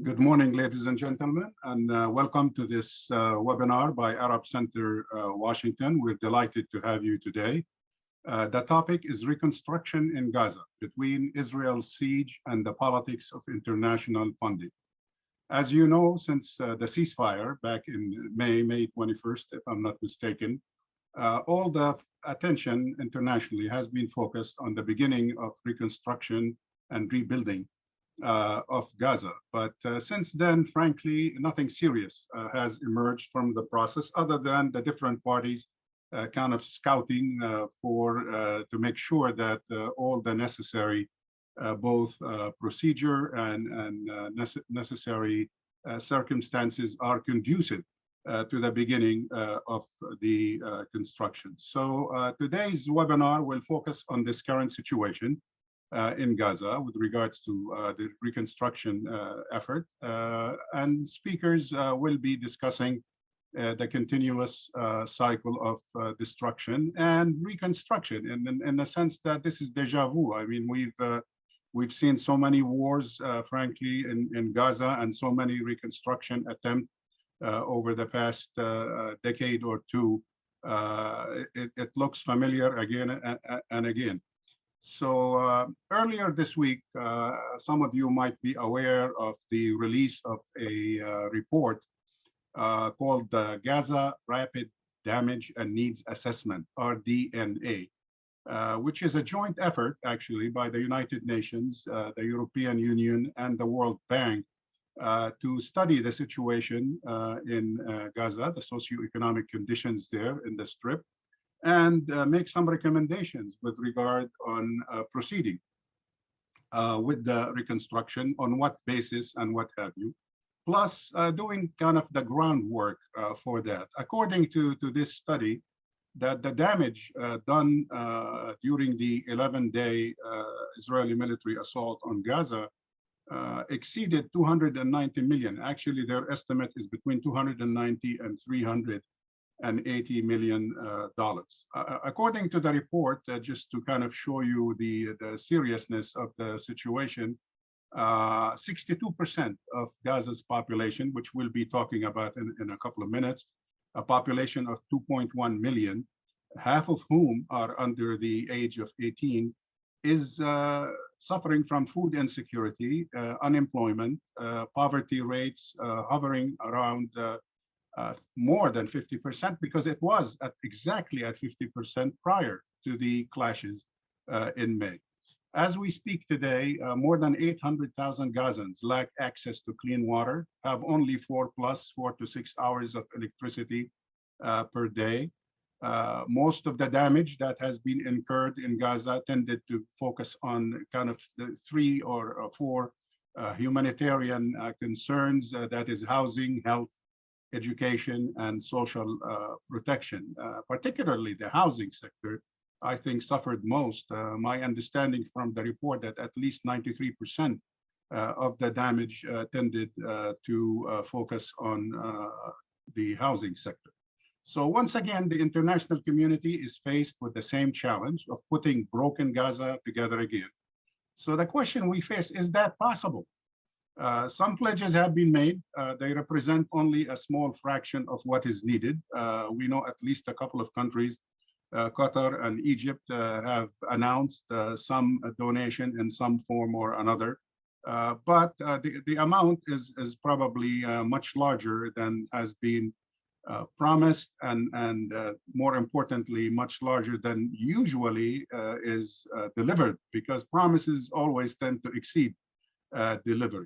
Good morning, ladies and gentlemen, and welcome to this webinar by Arab Center, Washington. We're delighted to have you today. The topic is Reconstruction in Gaza, between Israel's siege and the politics of international funding. As you know, since the ceasefire back in May 21st, if I'm not mistaken, all the attention internationally has been focused on the beginning of reconstruction and rebuilding of Gaza. But since then, frankly, nothing serious has emerged from the process other than the different parties kind of scouting to make sure that all the necessary both procedure and necessary circumstances are conducive to the beginning of the construction. So today's webinar will focus on this current situation in Gaza with regards to the reconstruction effort. And speakers will be discussing the continuous cycle of destruction and reconstruction in the sense that this is deja vu. I mean, we've seen so many wars, frankly, in Gaza and so many reconstruction attempts over the past decade or two. It looks familiar again and again. So earlier this week, some of you might be aware of the release of a report called the Gaza Rapid Damage and Needs Assessment, RDNA, which is a joint effort actually by the United Nations, the European Union, and the World Bank to study the situation in Gaza, the socioeconomic conditions there in the Strip, and make some recommendations with regard on proceeding with the reconstruction, on what basis and what have you, plus doing kind of the groundwork for that. According to this study, that the damage done during the 11-day Israeli military assault on Gaza exceeded 290 million. Actually, their estimate is between 290 and 380 million dollars. According to the report, just to kind of show you the seriousness of the situation, 62% of Gaza's population, which we'll be talking about in a couple of minutes, a population of 2.1 million, half of whom are under the age of 18, is suffering from food insecurity, unemployment, poverty rates hovering around more than 50%, because it was exactly at 50% prior to the clashes in May. As we speak today, more than 800,000 Gazans lack access to clean water, have only 4 to 6 hours of electricity per day. Most of the damage that has been incurred in Gaza tended to focus on kind of the 3 or 4 humanitarian concerns, that is housing, health, education, and social protection. Particularly the housing sector, I think, suffered most. My understanding from the report that at least 93% of the damage tended to focus on the housing sector. So once again, the international community is faced with the same challenge of putting broken Gaza together again. So the question we face, is that possible? Some pledges have been made. They represent only a small fraction of what is needed. We know at least a couple of countries, Qatar and Egypt, have announced some donation in some form or another. But the amount is probably much larger than has been promised, and more importantly, much larger than usually is delivered, because promises always tend to exceed delivery.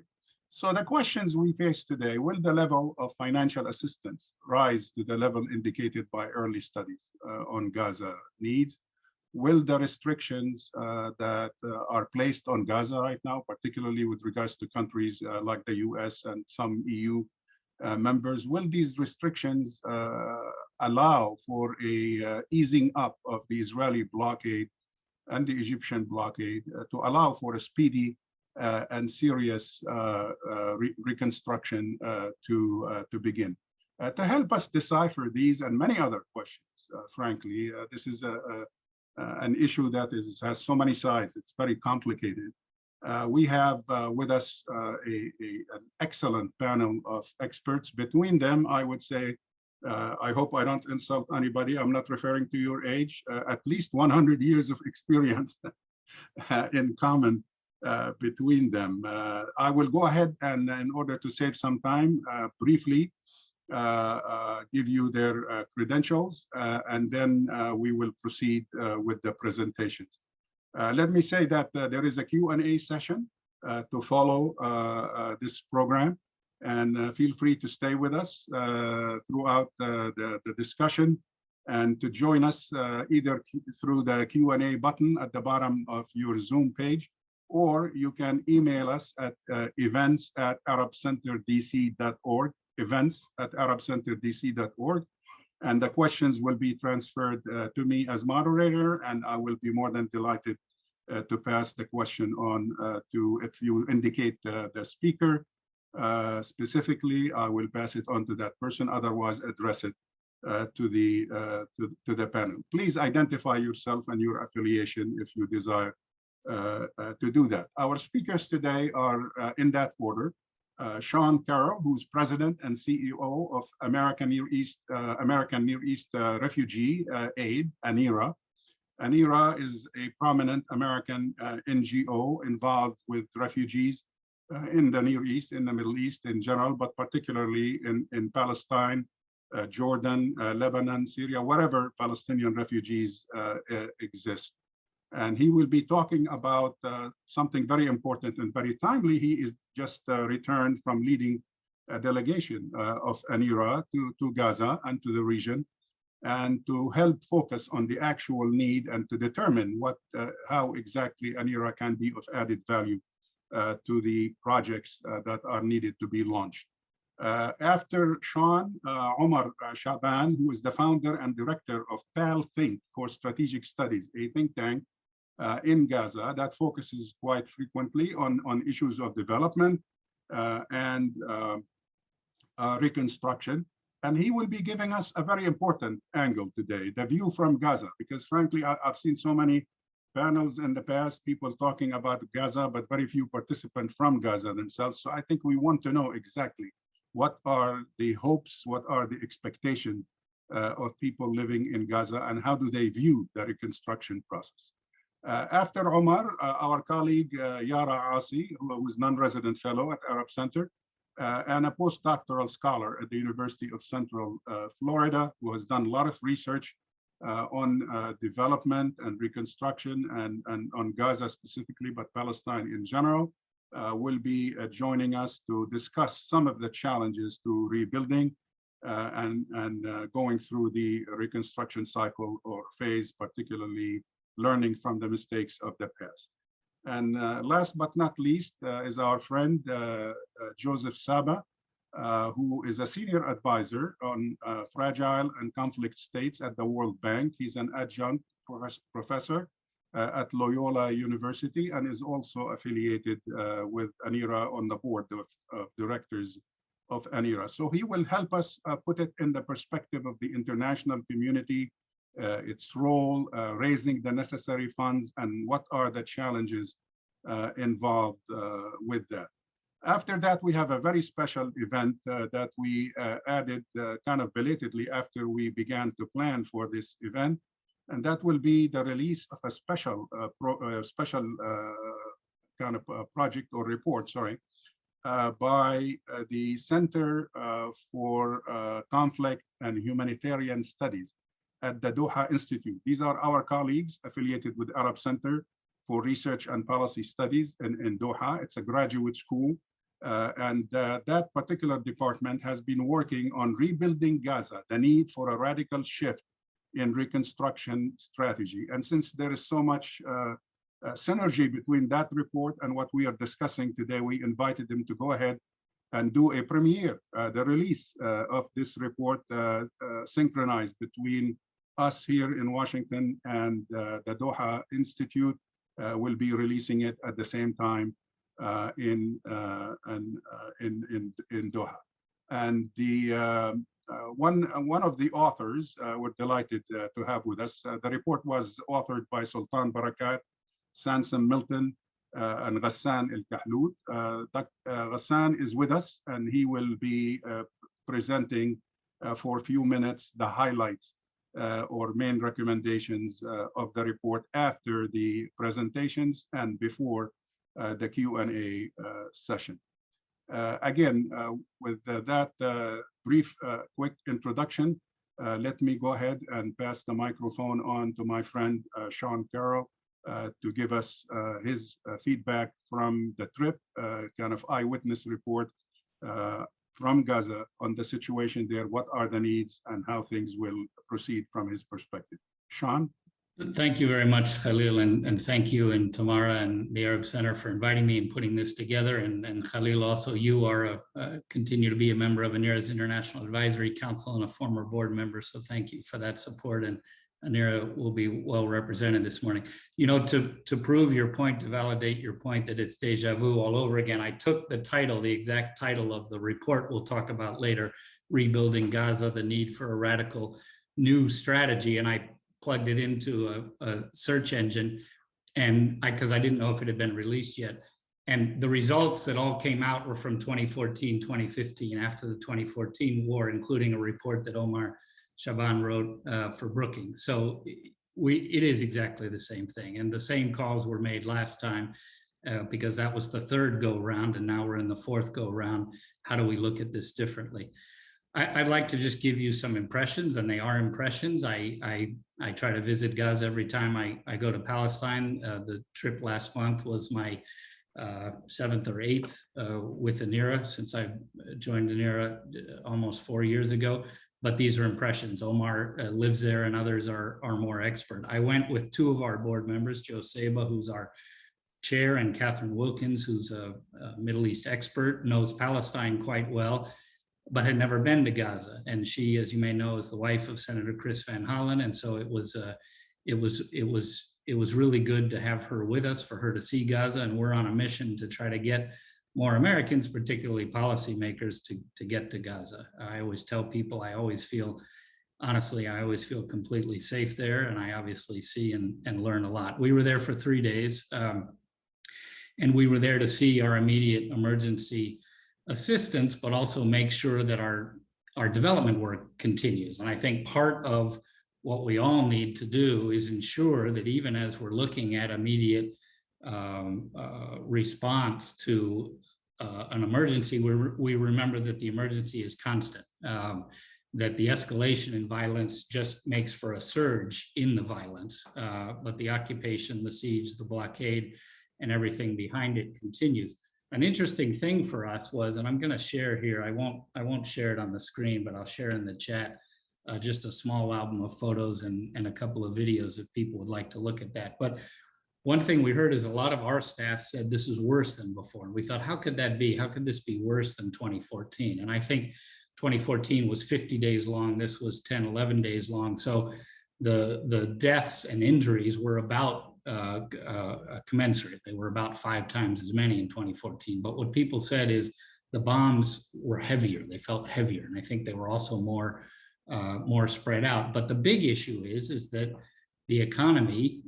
So the questions we face today: will the level of financial assistance rise to the level indicated by early studies on Gaza needs? Will the restrictions that are placed on Gaza right now, particularly with regards to countries like the US and some EU members, will these restrictions allow for a easing up of the Israeli blockade and the Egyptian blockade to allow for a speedy and serious reconstruction to begin? To help us decipher these and many other questions, frankly, this is an issue that has so many sides. It's very complicated. We have with us an excellent panel of experts. Between them, I would say, I hope I don't insult anybody. I'm not referring to your age. At least 100 years of experience in common between them. I will go ahead and, in order to save some time, briefly give you their credentials, and then we will proceed with the presentations. Let me say that there is a Q&A session to follow this program, and feel free to stay with us throughout the discussion and to join us either through the Q&A button at the bottom of your Zoom page, or you can email us at events@arabcenterdc.org, events@arabcenterdc.org. And the questions will be transferred to me as moderator, and I will be more than delighted to pass the question on to, if you indicate the speaker specifically, I will pass it on to that person, otherwise address it to the panel. Please identify yourself and your affiliation if you desire to do that. Our speakers today are in that order. Sean Carroll, who's President and CEO of American Near East Refugee Aid, Anera. Anera is a prominent American NGO involved with refugees in the Near East, in the Middle East in general, but particularly in Palestine, Jordan, Lebanon, Syria, wherever Palestinian refugees exist. And he will be talking about something very important and very timely. He is just returned from leading a delegation of Anera to Gaza and to the region, and to help focus on the actual need and to determine how exactly Anera can be of added value to the projects that are needed to be launched. After Sean, Omar Shaban, who is the founder and director of PalThink for Strategic Studies, a think tank in Gaza that focuses quite frequently on issues of development and reconstruction. And he will be giving us a very important angle today, the view from Gaza, because frankly, I've seen so many panels in the past, people talking about Gaza, but very few participants from Gaza themselves. So I think we want to know exactly what are the hopes, what are the expectations of people living in Gaza, and how do they view the reconstruction process. After Omar, our colleague Yara M, who is non-resident fellow at Arab Center, and a postdoctoral scholar at the University of Central Florida, who has done a lot of research on development and reconstruction and on Gaza specifically, but Palestine in general, will be joining us to discuss some of the challenges to rebuilding and going through the reconstruction cycle or phase, particularly learning from the mistakes of the past. And last but not least is our friend Joseph Saba, who is a senior advisor on fragile and conflict states at the World Bank. He's an adjunct professor at Loyola University and is also affiliated with Anera on the board of directors of Anera. So he will help us put it in the perspective of the international community, its role, raising the necessary funds, and what are the challenges involved with that. After that, we have a very special event that we added kind of belatedly after we began to plan for this event, and that will be the release of a special kind of project or report, sorry, by the Center for Conflict and Humanitarian Studies at the Doha Institute. These are our colleagues affiliated with Arab Center for Research and Policy Studies in Doha. It's a graduate school. And that particular department has been working on rebuilding Gaza, the need for a radical shift in reconstruction strategy. And since there is so much synergy between that report and what we are discussing today, we invited them to go ahead and do a premiere, the release of this report synchronized between us here in Washington and the Doha Institute will be releasing it at the same time in Doha. And the one of the authors we're delighted to have with us. The report was authored by Sultan Barakat, Sansom Milton, and Ghassan Elkahlout. Ghassan is with us, and he will be presenting for a few minutes the highlights or main recommendations of the report after the presentations and before the Q&A session. Again, with that brief, quick introduction, let me go ahead and pass the microphone on to my friend Sean Carroll to give us his feedback from the trip, kind of eyewitness report from Gaza on the situation there, what are the needs and how things will proceed from his perspective. Sean? Thank you very much, Khalil, and thank you and Tamara and the Arab Center for inviting me and putting this together. And Khalil, also you are continue to be a member of Anera's International Advisory Council and a former board member. So thank you for that support. And Anera will be well represented this morning. You know, to prove your point, to validate your point that it's deja vu all over again, I took the title, the exact title of the report we'll talk about later, Rebuilding Gaza, the Need for a Radical New Strategy. And I plugged it into a search engine, and because I didn't know if it had been released yet. And the results that all came out were from 2014, 2015, after the 2014 war, including a report that Omar Shaban wrote for Brookings. So it is exactly the same thing. And the same calls were made last time because that was the third go round, and now we're in the fourth go round. How do we look at this differently? I'd like to just give you some impressions, and they are impressions. I try to visit Gaza every time I go to Palestine. The trip last month was my 7th or 8th with Anera since I joined Anera almost 4 years ago. But these are impressions. Omar lives there, and others are more expert. I went with 2 of our board members, Joe Saba, who's our chair, and Catherine Wilkins, who's a Middle East expert, knows Palestine quite well, but had never been to Gaza. And she, as you may know, is the wife of Senator Chris Van Hollen. And so it was really good to have her with us, for her to see Gaza. And we're on a mission to try to get more Americans, particularly policymakers, to get to Gaza. I always tell people, honestly, I always feel completely safe there. And I obviously see and learn a lot. We were there for 3 days. And we were there to see our immediate emergency assistance, but also make sure that our development work continues. And I think part of what we all need to do is ensure that even as we're looking at immediate response to an emergency, we remember that the emergency is constant, that the escalation in violence just makes for a surge in the violence, but the occupation, the siege, the blockade, and everything behind it continues. An interesting thing for us was, and I'm going to share here, I won't share it on the screen, but I'll share in the chat just a small album of photos and a couple of videos if people would like to look at that. But one thing we heard is a lot of our staff said this is worse than before. And we thought, how could that be? How could this be worse than 2014? And I think 2014 was 50 days long. This was 10, 11 days long. So the deaths and injuries were about commensurate. They were about 5 times as many in 2014. But what people said is the bombs were heavier. They felt heavier. And I think they were also more spread out. But the big issue is that the economy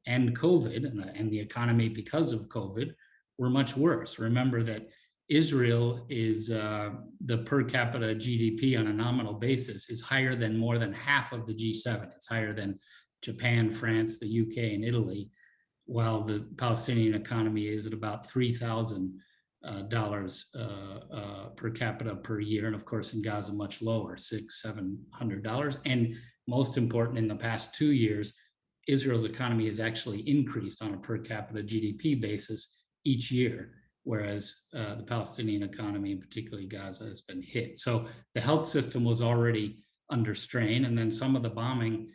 and COVID and the economy because of COVID were much worse. Remember that Israel is the per capita GDP on a nominal basis is higher than more than half of the G7. It's higher than Japan, France, the UK, and Italy, while the Palestinian economy is at about $3,000 per capita per year. And of course, in Gaza, much lower, $600, $700. And most important, in the past 2 years, Israel's economy has actually increased on a per capita GDP basis each year, whereas the Palestinian economy, and particularly Gaza, has been hit. So the health system was already under strain, and then some of the bombing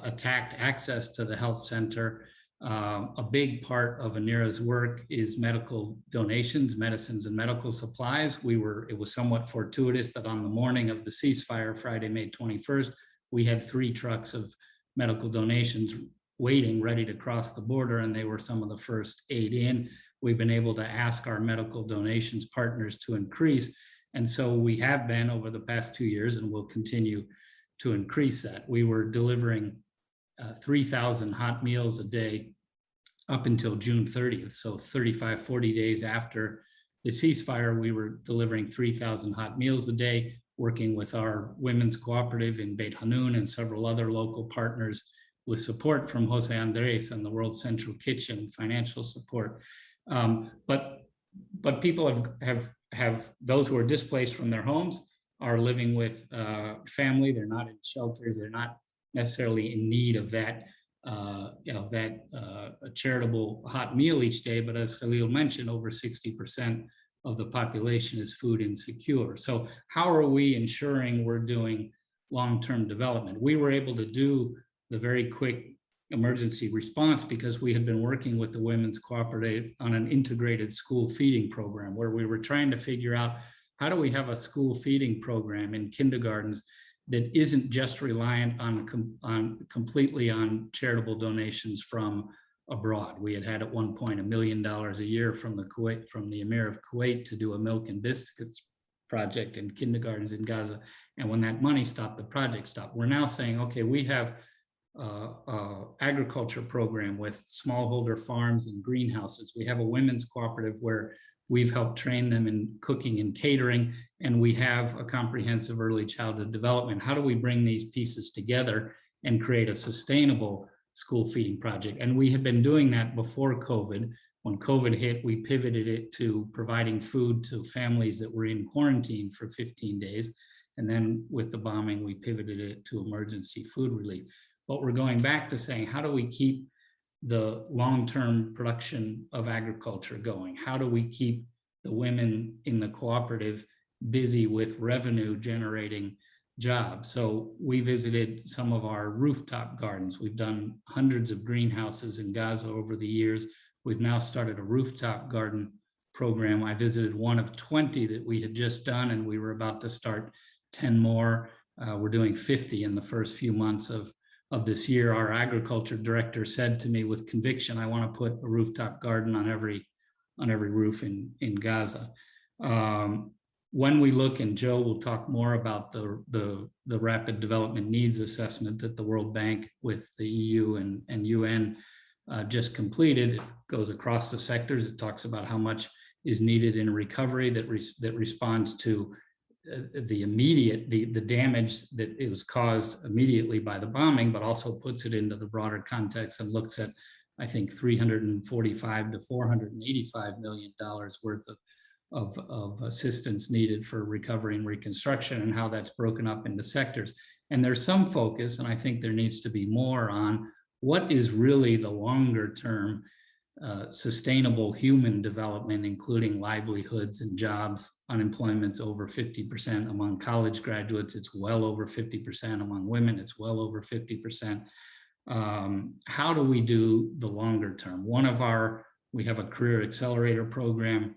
attacked access to the health center. A big part of Anera's work is medical donations, medicines and medical supplies. It was somewhat fortuitous that on the morning of the ceasefire, Friday, May 21st, we had 3 trucks of medical donations waiting, ready to cross the border, and they were some of the first aid in. We've been able to ask our medical donations partners to increase. And so we have been over the past 2 years, and will continue to increase that. We were delivering 3,000 hot meals a day up until June 30th. So 35, 40 days after the ceasefire, we were delivering 3,000 hot meals a day, working with our women's cooperative in Beit Hanun and several other local partners with support from Jose Andres and the World Central Kitchen, financial support. But people have those who are displaced from their homes are living with family. They're not in shelters. They're not necessarily in need of that charitable hot meal each day. But as Khalil mentioned, over 60% of the population is food insecure. So how are we ensuring we're doing long-term development? We were able to do the very quick emergency response because we had been working with the Women's Cooperative on an integrated school feeding program where we were trying to figure out how do we have a school feeding program in kindergartens that isn't just reliant on completely on charitable donations from abroad. We had at one point $1 million a year from the Emir of Kuwait to do a milk and biscuits project in kindergartens in Gaza. And when that money stopped, the project stopped. We're now saying, okay, we have agriculture program with smallholder farms and greenhouses. We have a women's cooperative where we've helped train them in cooking and catering, and we have a comprehensive early childhood development. How do we bring these pieces together and create a sustainable school feeding project? And we had been doing that before COVID. When COVID hit, we pivoted it to providing food to families that were in quarantine for 15 days. And then with the bombing, we pivoted it to emergency food relief. But we're going back to saying, how do we keep the long-term production of agriculture going? How do we keep the women in the cooperative busy with revenue generating jobs? So we visited some of our rooftop gardens. We've done hundreds of greenhouses in Gaza over the years. We've now started a rooftop garden program. I visited one of 20 that we had just done, and we were about to start 10 more. We're doing 50 in the first few months of this year. Our agriculture director said to me with conviction, I want to put a rooftop garden on every roof in Gaza. When we look, and Joe will talk more about the rapid development needs assessment that the World Bank with the EU and UN just completed, it goes across the sectors. It talks about how much is needed in recovery that responds to the damage that it was caused immediately by the bombing, but also puts it into the broader context and looks at, I think, $345 to $485 million worth of assistance needed for recovery and reconstruction, and how that's broken up into sectors. And there's some focus, and I think there needs to be more on what is really the longer term sustainable human development, including livelihoods and jobs. Unemployment's over 50% among college graduates. It's well over 50% among women. It's well over 50%. How do we do the longer term? We have a career accelerator program.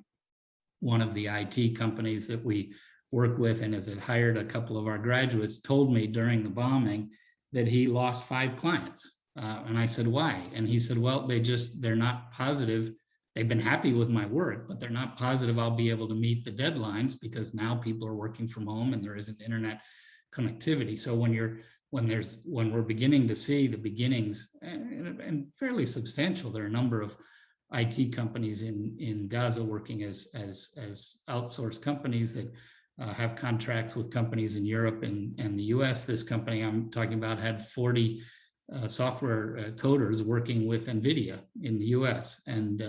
One of the IT companies that we work with and has hired a couple of our graduates told me during the bombing that he lost 5 clients. And I said, why? And he said, well, they're not positive. They've been happy with my work, but they're not positive I'll be able to meet the deadlines because now people are working from home and there isn't internet connectivity. So when we're beginning to see the beginnings, and fairly substantial, there are a number of IT companies in Gaza working as outsourced companies that have contracts with companies in Europe and the US. This company I'm talking about had 40 software coders working with NVIDIA in the US, and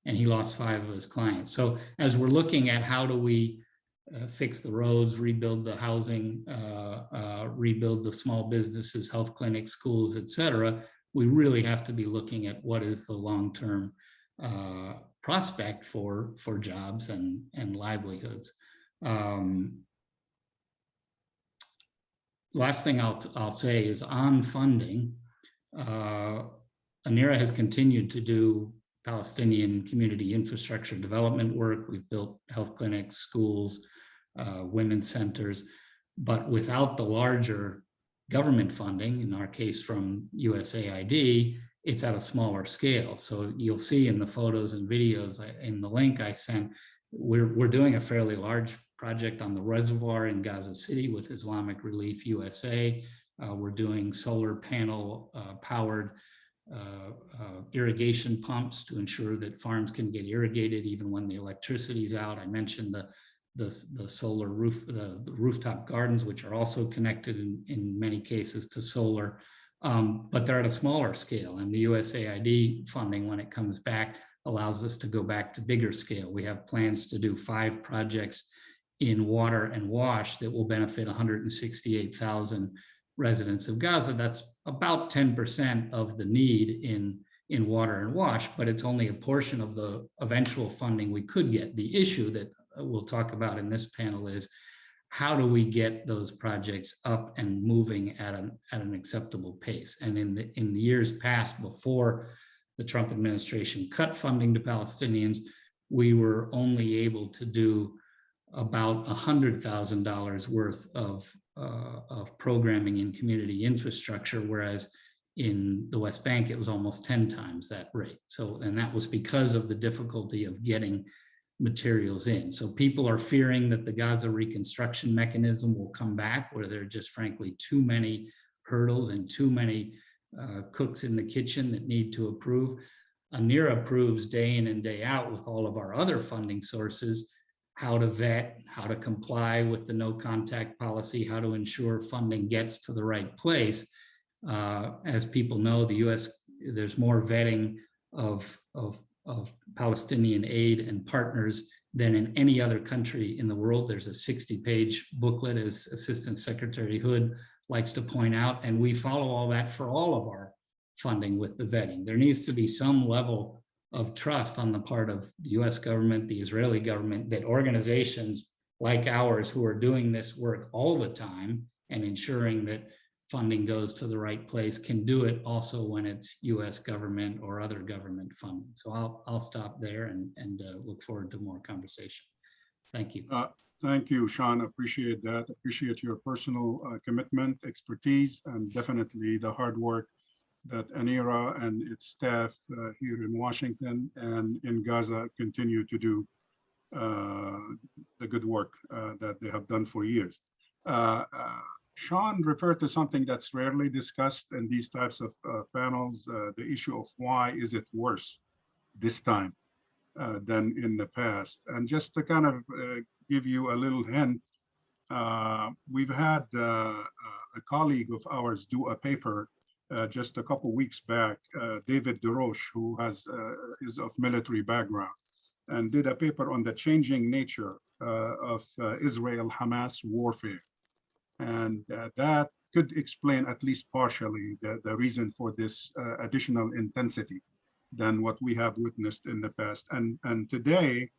he lost 5 of his clients. So as we're looking at how do we fix the roads, rebuild the housing, rebuild the small businesses, health clinics, schools, et cetera, we really have to be looking at what is the long-term prospect for jobs and livelihoods. Last thing I'll say is on funding. Anera has continued to do Palestinian community infrastructure development work. We've built health clinics, schools, women's centers, but without the larger government funding, in our case from USAID, it's at a smaller scale. So you'll see in the photos and videos in the link I sent, we're doing a fairly large project on the reservoir in Gaza City with Islamic Relief USA. We're doing solar panel powered irrigation pumps to ensure that farms can get irrigated even when the electricity is out. I mentioned the solar roof, the rooftop gardens, which are also connected in many cases to solar, but they're at a smaller scale. And the USAID funding, when it comes back, allows us to go back to bigger scale. We have plans to do 5 projects in water and wash that will benefit 168,000 residents of Gaza. That's about 10% of the need in water and wash, but it's only a portion of the eventual funding we could get. The issue that we'll talk about in this panel is how do we get those projects up and moving at an acceptable pace? And in the years past, before the Trump administration cut funding to Palestinians, we were only able to do about $100,000 worth of programming in community infrastructure, whereas in the West Bank, it was almost 10 times that rate. So, and that was because of the difficulty of getting materials in. So people are fearing that the Gaza reconstruction mechanism will come back, where there are just frankly too many hurdles and too many cooks in the kitchen that need to approve. Anera proves day in and day out with all of our other funding sources how to vet, how to comply with the no contact policy, how to ensure funding gets to the right place. As people know, the US, there's more vetting of Palestinian aid and partners than in any other country in the world. There's a 60-page booklet, as Assistant Secretary Hood likes to point out, and we follow all that for all of our funding with the vetting. There needs to be some level of trust on the part of the US government, the Israeli government, that organizations like ours who are doing this work all the time and ensuring that funding goes to the right place can do it also when it's US government or other government funding. So I'll stop there and look forward to more conversation. Thank you. Thank you, Sean. Appreciate that. Appreciate your personal commitment, expertise, and definitely the hard work that Anera and its staff here in Washington and in Gaza continue to do the good work that they have done for years. Sean referred to something that's rarely discussed in these types of panels, the issue of why is it worse this time than in the past. And just to kind of give you a little hint, we've had a colleague of ours do a paper just a couple weeks back, David DeRoche, who is of military background, and did a paper on the changing nature of Israel-Hamas warfare. And that could explain, at least partially, the reason for this additional intensity than what we have witnessed in the past. And today,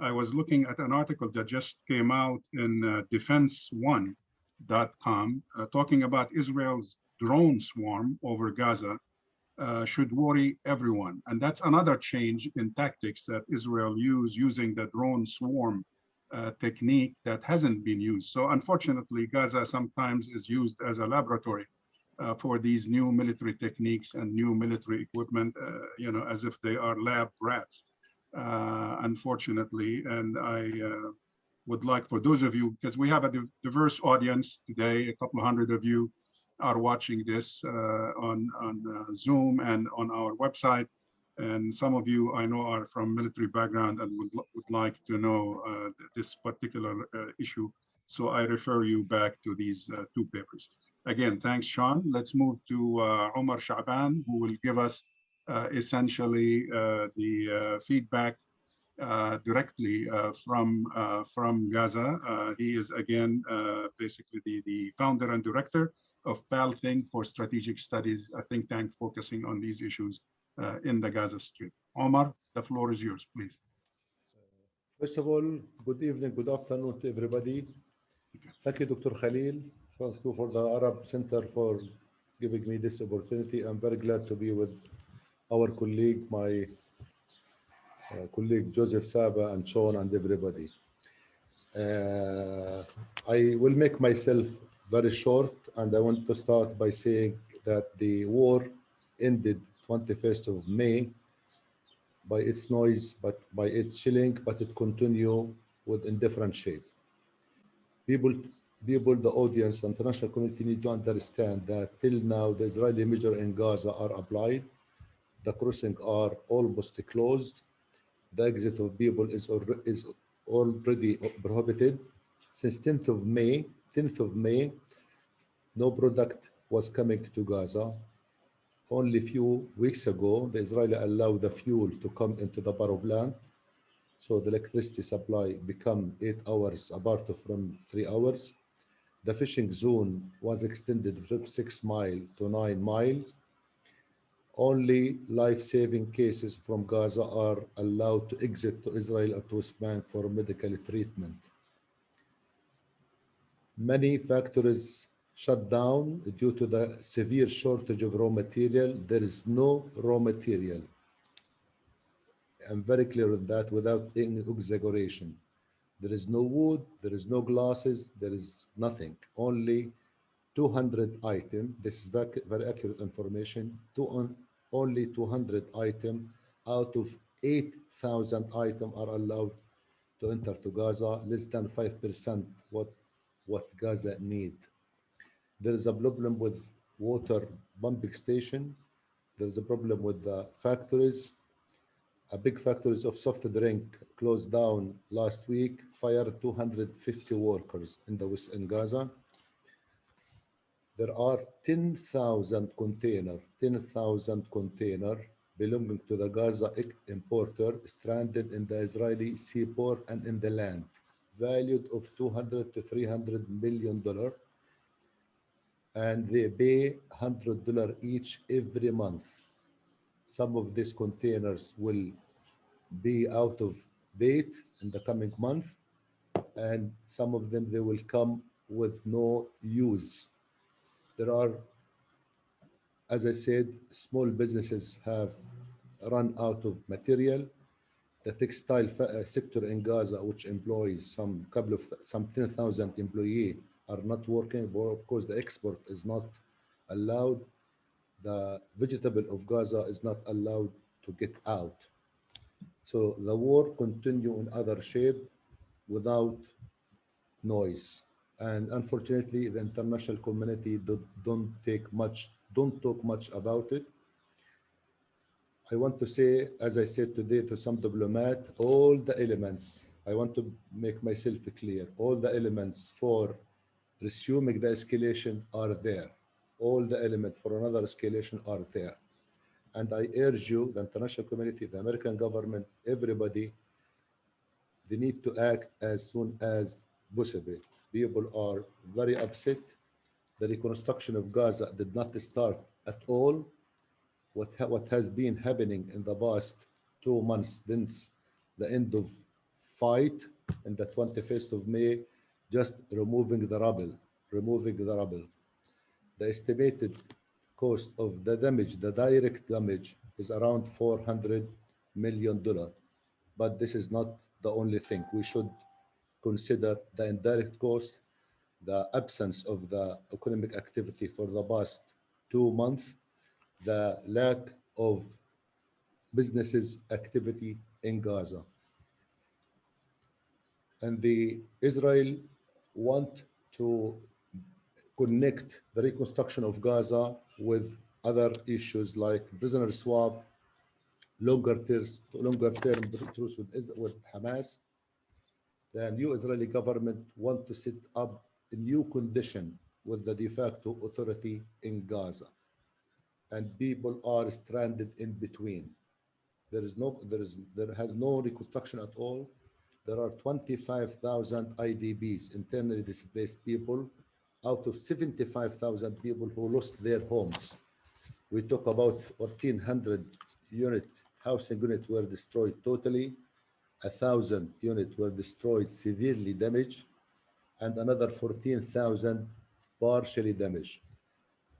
I was looking at an article that just came out in defense1.com talking about Israel's drone swarm over Gaza should worry everyone. And that's another change in tactics that Israel using the drone swarm technique that hasn't been used. So unfortunately, Gaza sometimes is used as a laboratory for these new military techniques and new military equipment, you know, as if they are lab rats, unfortunately. And I would like for those of you, because we have a diverse audience today, a couple of hundred of you are watching this on Zoom and on our website. And some of you I know are from military background and would like to know this particular issue. So I refer you back to these 2 papers. Again, thanks, Sean. Let's move to Omar Shaban, who will give us essentially the feedback directly from Gaza. He is again basically the founder and director of PalThink for Strategic Studies, a think tank focusing on these issues in the Gaza Strip. Omar, the floor is yours, please. First of all, good evening, good afternoon to everybody. Thank you, Dr. Khalil. Thank you for the Arab Center for giving me this opportunity. I'm very glad to be with our colleague, my colleague Joseph, Saba, and Sean, and everybody. I will make myself very short, and I want to start by saying that the war ended 21st of May by its noise, but by its shelling, but it continued with indifferent shape. People, the audience, international community need to understand that till now the Israeli measures in Gaza are applied. The crossing are almost closed. The exit of people is already prohibited. Since 10th of May, no product was coming to Gaza. Only few weeks ago, the Israeli allowed the fuel to come into the power plant. So the electricity supply become 8 hours apart from 3 hours. The fishing zone was extended from 6 miles to 9 miles. Only life-saving cases from Gaza are allowed to exit to Israel or to West Bank for medical treatment. Many factories shut down due to the severe shortage of raw material. There is no raw material. I'm very clear on that without any exaggeration. There is no wood, there is no glasses, there is nothing. Only 200 items. This is very accurate information. Only 200 items out of 8,000 items are allowed to enter to Gaza. Less than 5% what Gaza need. There is a problem with water pumping station. There is a problem with the factories. A big factories of soft drink closed down last week, fired 250 workers in the West in Gaza. There are 10,000 container belonging to the Gaza importer stranded in the Israeli seaport and in the land, valued of $200 to $300 million. And they pay $100 each every month. Some of these containers will be out of date in the coming month, and some of them they will come with no use. There are, as I said, small businesses have run out of material. The textile sector in Gaza, which employs some 10,000 employees, are not working because the export is not allowed. The vegetable of Gaza is not allowed to get out. So the war continue in other shape without noise. And unfortunately, the international community don't talk much about it. I want to say, as I said today to some diplomat, all the elements, I want to make myself clear, all the elements for resuming the escalation are there. All the elements for another escalation are there. And I urge you, the international community, the American government, everybody, they need to act as soon as possible. People are very upset. The reconstruction of Gaza did not start at all. What has been happening in the past 2 months since the end of fight in the 21st of May, just removing the rubble. The estimated cost of the damage, the direct damage, is around $400 million. But this is not the only thing. We should consider the indirect cost, the absence of the economic activity for the past 2 months, the lack of businesses activity in Gaza. And the Israel want to connect the reconstruction of Gaza with other issues like prisoner swap, longer term truce with Hamas. The new Israeli government want to set up a new condition with the de facto authority in Gaza, and people are stranded in between. There has no reconstruction at all. There are 25,000 IDPs, internally displaced people, out of 75,000 people who lost their homes. We talk about 1,400 housing units were destroyed totally, 1,000 units were destroyed severely damaged, and another 14,000 partially damaged.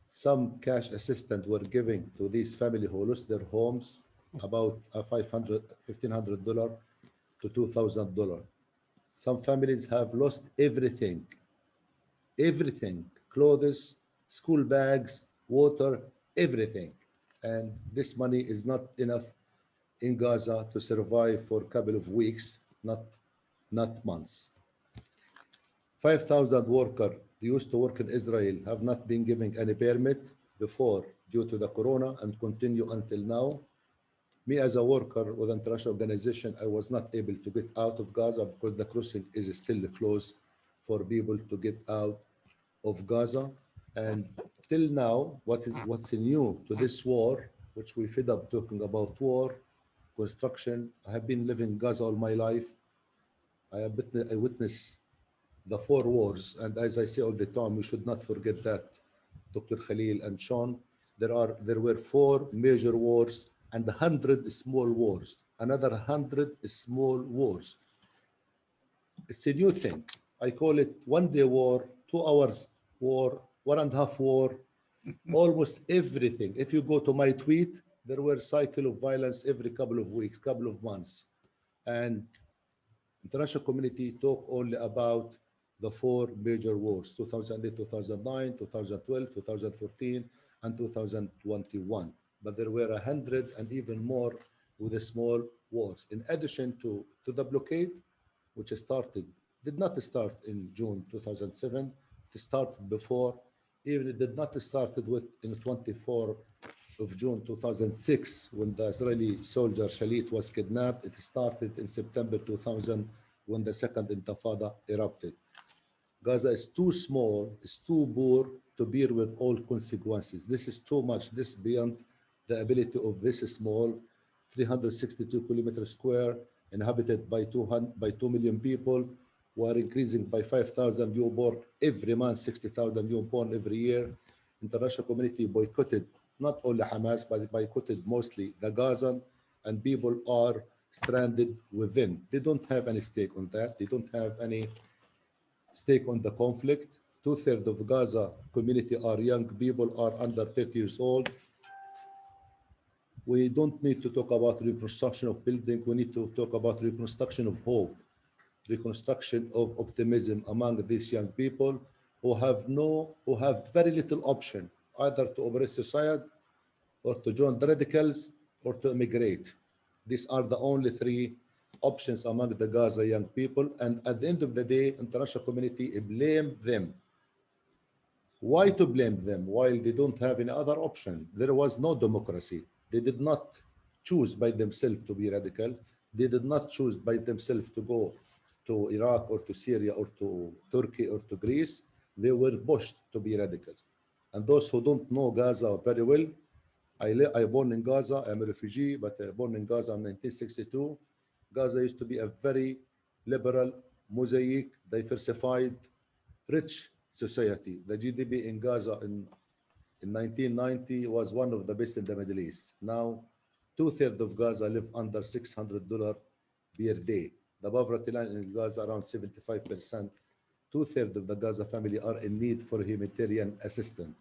Some cash assistance were given to these families who lost their homes, about $1,500 to $2,000. Some families have lost everything, clothes, school bags, water, everything. And this money is not enough in Gaza to survive for a couple of weeks, not months. 5,000 workers used to work in Israel have not been given any permit before due to the corona and continue until now. Me as a worker with an international organization, I was not able to get out of Gaza because the crossing is still closed for people to get out of Gaza. And till now, what's new to this war, which we fed up talking about war, construction. I have been living in Gaza all my life. I witnessed the 4 wars, and as I say all the time, we should not forget that, Dr. Khalil and Sean, there were 4 major wars and 100 small wars, another 100 small wars. It's a new thing. I call it 1-day war, 2 hours war, 1.5 war, almost everything. If you go to my tweet, there were cycle of violence every couple of weeks, couple of months. And international community talk only about the 4 major wars, 2008, 2009, 2012, 2014, and 2021. But there were 100 and even more with the small wars. In addition to the blockade, which did not start in June 2007, it started before. Even it did not start in 24 of June 2006 when the Israeli soldier Shalit was kidnapped. It started in September 2000 when the second Intifada erupted. Gaza is too small, it's too poor to bear with all consequences. This is too much. This is beyond the ability of this small 362 kilometers square, inhabited by 2 million people, who are increasing by 5,000 newborn every month, 60,000 newborn every year. International community boycotted not only Hamas, but boycotted mostly the Gazan, and people are stranded within. They don't have any stake on that. They don't have any stake on the conflict. 2/3 of Gaza community are young people, are under 30 years old. We don't need to talk about reconstruction of building. We need to talk about reconstruction of hope, reconstruction of optimism among these young people who have very little option, either to operate suicide or to join the radicals or to immigrate. These are the only 3 options among the Gaza young people. And at the end of the day, international community blame them. Why to blame them while they don't have any other option? There was no democracy. They did not choose by themselves to be radical. They did not choose by themselves to go to Iraq or to Syria or to Turkey or to Greece. They were pushed to be radicals. And those who don't know Gaza very well, I born in Gaza. I'm a refugee, but born in Gaza in 1962. Gaza used to be a very liberal, mosaic, diversified, rich society. The GDP in Gaza in 1990 was one of the best in the Middle East. Now, 2/3 of Gaza live under $600 per day. The poverty line in Gaza around 75%. 2/3 of the Gaza family are in need for humanitarian assistance.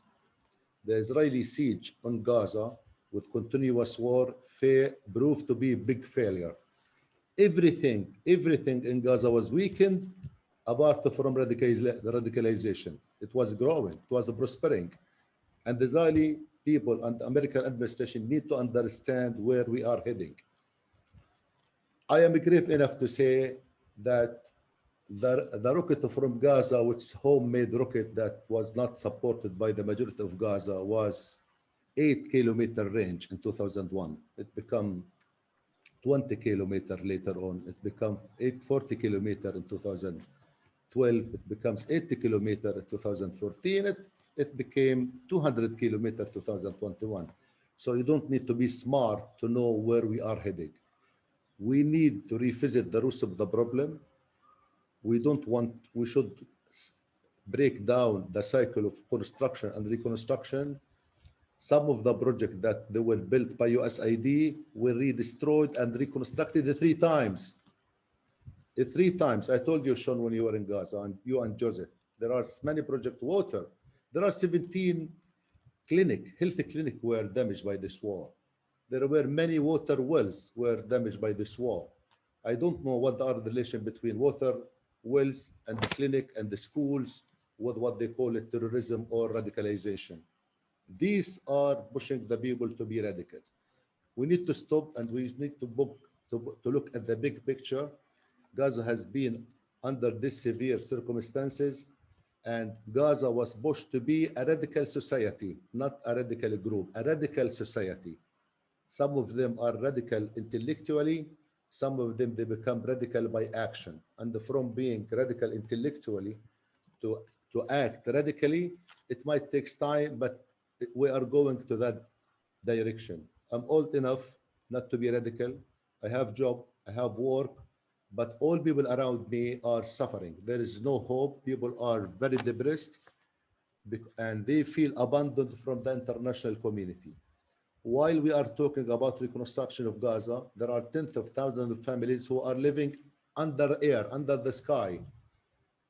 The Israeli siege on Gaza with continuous war proved to be a big failure. Everything in Gaza was weakened apart from radicalization. It was growing, it was prospering. And the Israeli people and the American administration need to understand where we are heading. I am brave enough to say that the rocket from Gaza, which is homemade rocket that was not supported by the majority of Gaza, was 8-kilometer range in 2001. It became 20 kilometer later on. It became 40 kilometer in 2012. It becomes 80 kilometer in 2014. It became 200 kilometer 2021. So you don't need to be smart to know where we are heading. We need to revisit the roots of the problem. We should break down the cycle of construction and reconstruction. Some of the projects that they were built by USAID were destroyed and reconstructed 3 times. 3 times. I told you, Sean, when you were in Gaza, and you and Joseph, there are many projects, water. There are 17 healthy clinics were damaged by this war. There were many water wells were damaged by this war. I don't know what are the relation between water wells and the clinic and the schools with what they call it terrorism or radicalization. These are pushing the people to be radicals. We need to stop and we need to look at the big picture. Gaza has been under these severe circumstances, and Gaza was pushed to be a radical society, not a radical group, a radical society. Some of them are radical intellectually. Some of them, they become radical by action. And from being radical intellectually to, to act radically, it might take time, but we are going to that direction. I'm old enough not to be radical. I have job, I have work, but all people around me are suffering. There is no hope. People are very depressed and they feel abandoned from the international community. While we are talking about reconstruction of Gaza, there are tens of thousands of families who are living under air, under the sky.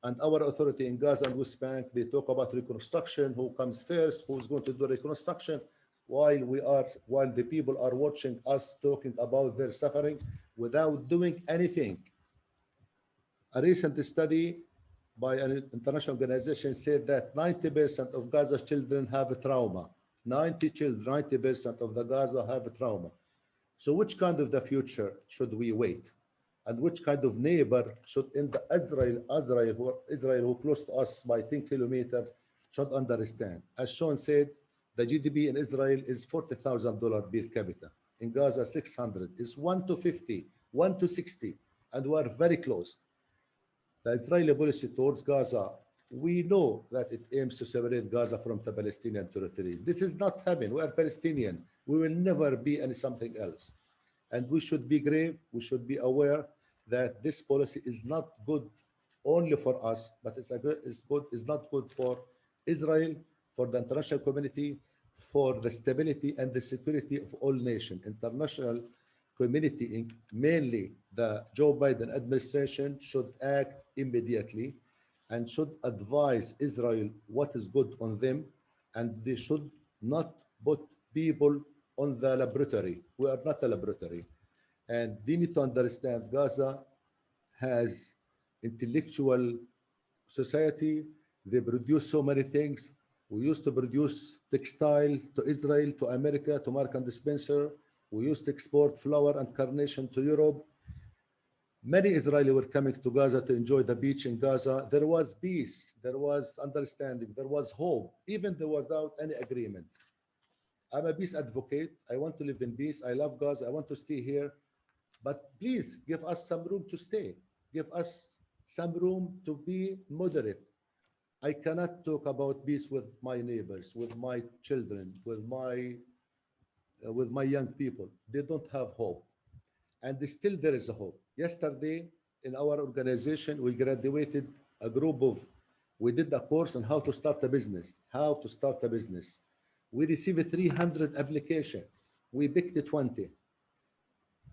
And our authority in Gaza and West Bank, they talk about reconstruction, who comes first, who's going to do reconstruction, while the people are watching us talking about their suffering without doing anything. A recent study by an international organization said that 90% of Gaza's children have a trauma. 90% of the Gaza have a trauma. So which kind of the future should we wait? And which kind of neighbor should in the Israel who close to us by 10 kilometers should understand? As Sean said, the GDP in Israel is $40,000 per capita. In Gaza, 600 is 1 to 50, 1 to 60, and we are very close. The Israeli policy towards Gaza, we know that it aims to separate Gaza from the Palestinian territory. This is not happening. We are Palestinian. We will never be any something else. And we should be grave. We should be aware that this policy is not good only for us, but it's not good for Israel, for the international community, for the stability and the security of all nations. International community, mainly the Joe Biden administration, should act immediately and should advise Israel what is good on them, and they should not put people on the laboratory. We are not a laboratory. And they need to understand Gaza has intellectual society. They produce so many things. We used to produce textile to Israel, to America, to Mark and Spencer. We used to export flower and carnation to Europe. Many Israelis were coming to Gaza to enjoy the beach in Gaza. There was peace, there was understanding, there was hope, even there was without any agreement. I'm a peace advocate. I want to live in peace. I love Gaza. I want to stay here. But please give us some room to stay. Give us some room to be moderate. I cannot talk about peace with my neighbors, with my children, with my young people. They don't have hope. And still there is a hope. Yesterday, in our organization, we graduated a group of, we did a course on how to start a business, We received 300 applications. We picked 20.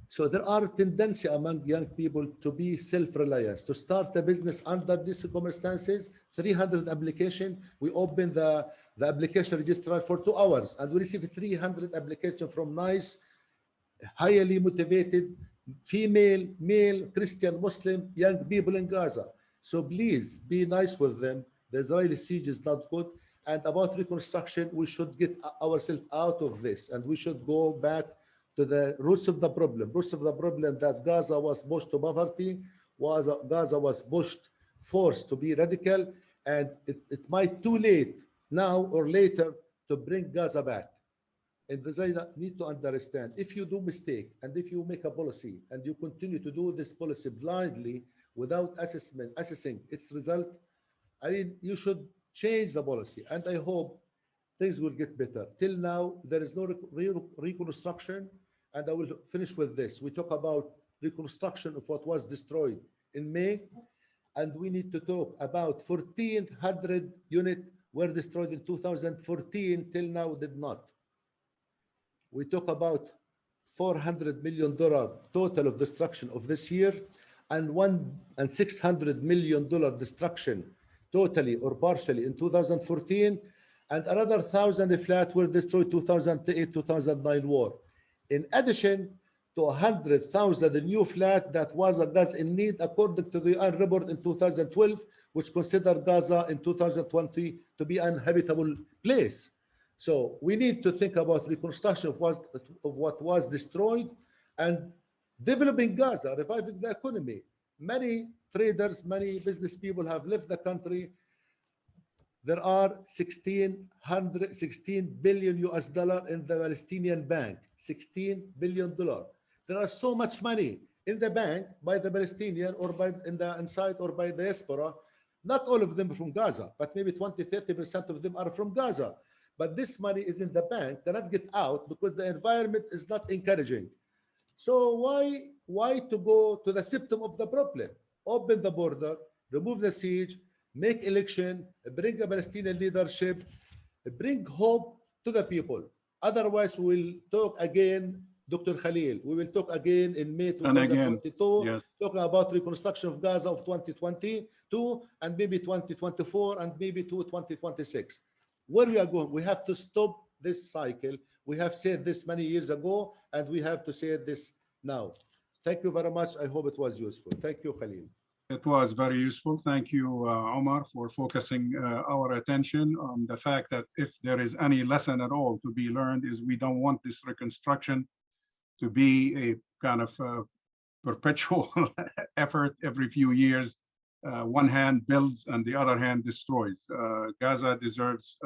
So there are tendency among young people to be self-reliant, to start a business under these circumstances. 300 application. We opened the application registrar for 2 hours, and we received 300 applications from nice, highly motivated, female, male, Christian, Muslim, young people in Gaza. So please be nice with them. The Israeli siege is not good. And about reconstruction, we should get ourselves out of this, and we should go back to the roots of the problem. Roots of the problem that Gaza was pushed to poverty, Gaza was forced to be radical, and it might too late now or later to bring Gaza back. And the Israelis need to understand, if you do mistake and if you make a policy and you continue to do this policy blindly without assessing its result, I mean, you should change the policy. And I hope things will get better. Till now, there is no real reconstruction. And I will finish with this. We talk about reconstruction of what was destroyed in May, and we need to talk about 1,400 units were destroyed in 2014, till now did not. We talk about $400 million total of destruction of this year, and $600 million destruction totally or partially in 2014, and another 1,000 flats were destroyed 2008-2009 war. In addition to 100,000 new flats that was a Gaza in need, according to the UN report in 2012, which considered Gaza in 2020 to be an habitable place. So we need to think about reconstruction of what was destroyed and developing Gaza, reviving the economy. Many traders, many business people have left the country. there are 16 billion US dollar in the Palestinian bank, $16 billion. There are so much money in the bank by the Palestinian or by inside or by diaspora. Not all of them from Gaza, but maybe 20-30% of them are from Gaza. But this money is in the bank, cannot get out because the environment is not encouraging. So why to go to the symptom of the problem? Open the border, remove the siege, make election, bring a Palestinian leadership, bring hope to the people. Otherwise, we will talk again, Dr. Khalil. We will talk again in May 2022, yes, talking about reconstruction of Gaza of 2022 and maybe 2024 and maybe to 2026. Where we are going, we have to stop this cycle. We have said this many years ago, and we have to say this now. Thank you very much. I hope it was useful. Thank you, Khalil. it was very useful. Thank you, Omar, for focusing our attention on the fact that if there is any lesson at all to be learned is we don't want this reconstruction to be a kind of perpetual effort every few years. One hand builds and the other hand destroys. Gaza deserves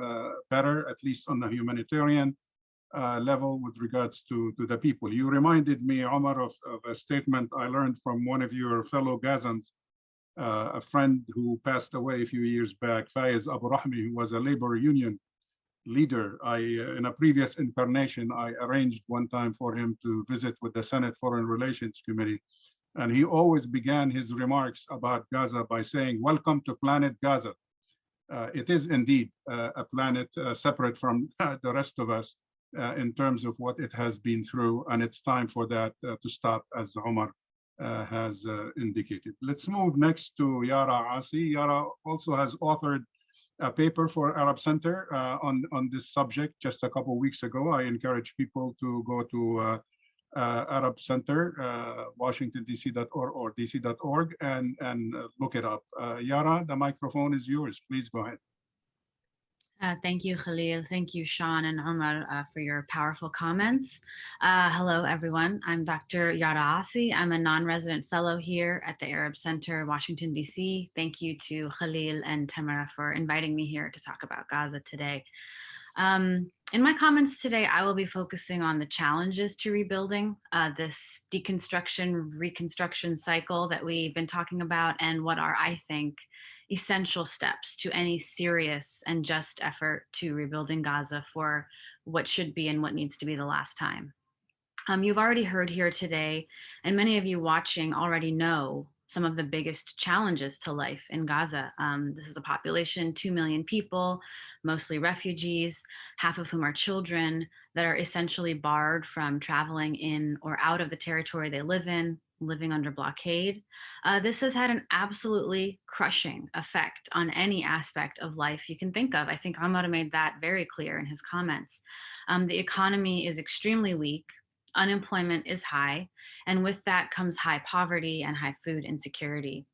better, at least on the humanitarian level with regards to the people. You reminded me, Omar, of a statement I learned from one of your fellow Gazans, a friend who passed away a few years back, Faiz Abu Rahmi, who was a labor union leader. In a previous incarnation, I arranged one time for him to visit with the Senate Foreign Relations Committee. And he always began his remarks about Gaza by saying, "Welcome to planet Gaza." It is indeed a planet separate from the rest of us in terms of what it has been through. And it's time for that to stop, as Omar has indicated. Let's move next to Yara Asi. Yara also has authored a paper for Arab Center on this subject just a couple of weeks ago. I encourage people to go to Arab Center, Washington, DC.org or DC.org and look it up. Yara, the microphone is yours. Please go ahead. Thank you, Khalil. Thank you, Sean and Omar, for your powerful comments. Hello, everyone. I'm Dr. Yara Asi. I'm a non-resident fellow here at the Arab Center, Washington, DC. Thank you to Khalil and Tamara for inviting me here to talk about Gaza today. In my comments today, I will be focusing on the challenges to rebuilding, this deconstruction, reconstruction cycle that we've been talking about, and what are, I think, essential steps to any serious and just effort to rebuilding Gaza for what should be and what needs to be the last time. You've already heard here today, and many of you watching already know some of the biggest challenges to life in Gaza. This is a population, 2 million people, mostly refugees, half of whom are children, that are essentially barred from traveling in or out of the territory they live in, living under blockade. This has had an absolutely crushing effect on any aspect of life you can think of. I think Omar made that very clear in his comments. The economy is extremely weak. Unemployment is high, and with that comes high poverty and high food insecurity.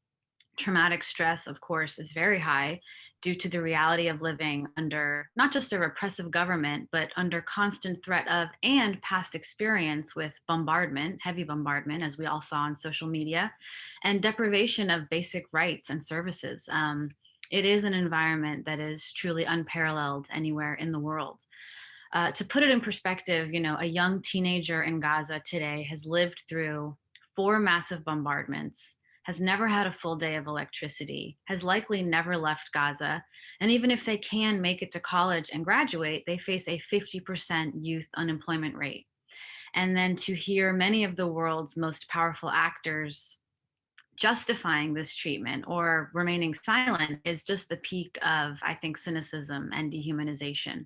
Traumatic stress, of course, is very high due to the reality of living under not just a repressive government, but under constant threat of and past experience with bombardment, heavy bombardment, as we all saw on social media, and deprivation of basic rights and services. It is an environment that is truly unparalleled anywhere in the world. To put it in perspective, a young teenager in Gaza today has lived through 4 massive bombardments, has never had a full day of electricity, has likely never left Gaza, and even if they can make it to college and graduate, they face a 50% youth unemployment rate. And then to hear many of the world's most powerful actors justifying this treatment or remaining silent is just the peak of, I think, cynicism and dehumanization.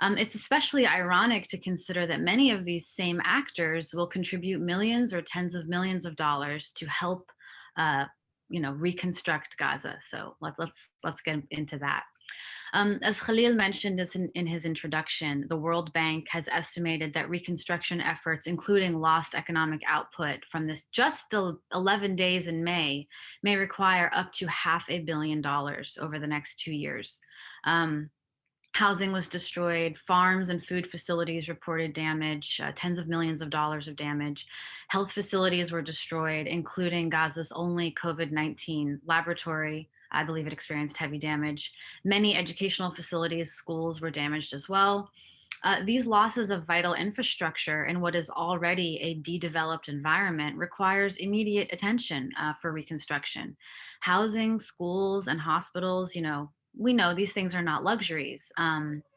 It's especially ironic to consider that many of these same actors will contribute millions or tens of millions of dollars to help, reconstruct Gaza. So let's get into that. As Khalil mentioned in his introduction, the World Bank has estimated that reconstruction efforts, including lost economic output from just the 11 days in May require up to $500 million over the next 2 years. Housing was destroyed, farms and food facilities reported damage, tens of millions of dollars of damage. Health facilities were destroyed, including Gaza's only COVID-19 laboratory, I believe it experienced heavy damage. Many educational facilities, schools were damaged as well. These losses of vital infrastructure in what is already a developed environment requires immediate attention for reconstruction. Housing, schools, and hospitals, we know these things are not luxuries,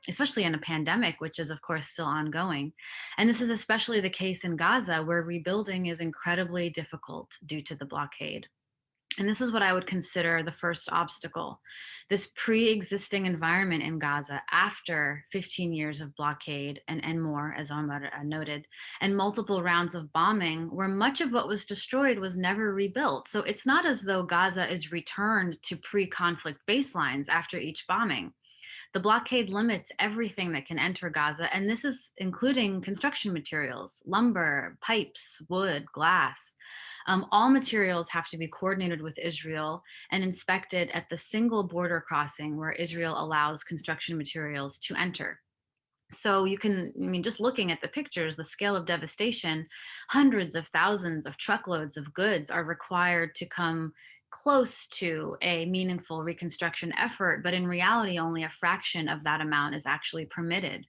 especially in a pandemic, which is, of course, still ongoing. And this is especially the case in Gaza, where rebuilding is incredibly difficult due to the blockade. And this is what I would consider the first obstacle. This pre-existing environment in Gaza after 15 years of blockade and more, as Omar noted, and multiple rounds of bombing, where much of what was destroyed was never rebuilt. So it's not as though Gaza is returned to pre-conflict baselines after each bombing. The blockade limits everything that can enter Gaza, and this is including construction materials, lumber, pipes, wood, glass. All materials have to be coordinated with Israel and inspected at the single border crossing where Israel allows construction materials to enter. So you can, just looking at the pictures, the scale of devastation, hundreds of thousands of truckloads of goods are required to come close to a meaningful reconstruction effort, but in reality, only a fraction of that amount is actually permitted.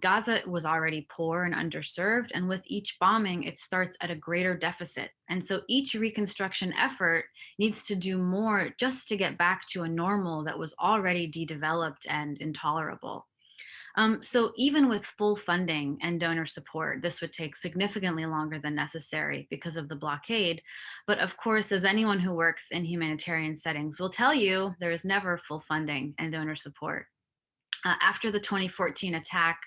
Gaza was already poor and underserved, and with each bombing, it starts at a greater deficit. And so each reconstruction effort needs to do more just to get back to a normal that was already developed and intolerable. So even with full funding and donor support, this would take significantly longer than necessary because of the blockade. But of course, as anyone who works in humanitarian settings will tell you, there is never full funding and donor support. After the 2014 attack,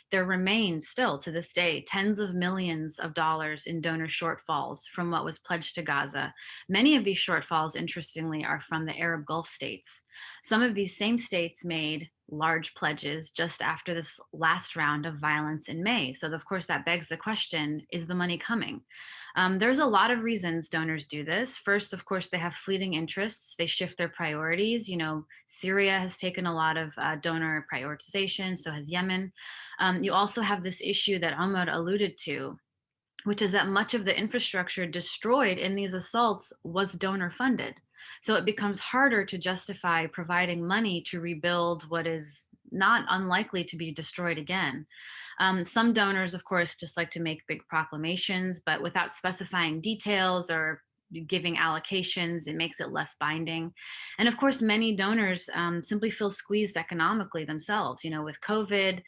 there remains still to this day tens of millions of dollars in donor shortfalls from what was pledged to Gaza. Many of these shortfalls, interestingly, are from the Arab Gulf states. Some of these same states made large pledges just after this last round of violence in May. So of course that begs the question, is the money coming? There's a lot of reasons donors do this. First, of course, they have fleeting interests. They shift their priorities. Syria has taken a lot of donor prioritization, so has Yemen. You also have this issue that Omar alluded to, which is that much of the infrastructure destroyed in these assaults was donor funded. So it becomes harder to justify providing money to rebuild what is not unlikely to be destroyed again. Some donors, of course, just like to make big proclamations, but without specifying details or giving allocations, it makes it less binding. And of course, many donors simply feel squeezed economically themselves. With COVID,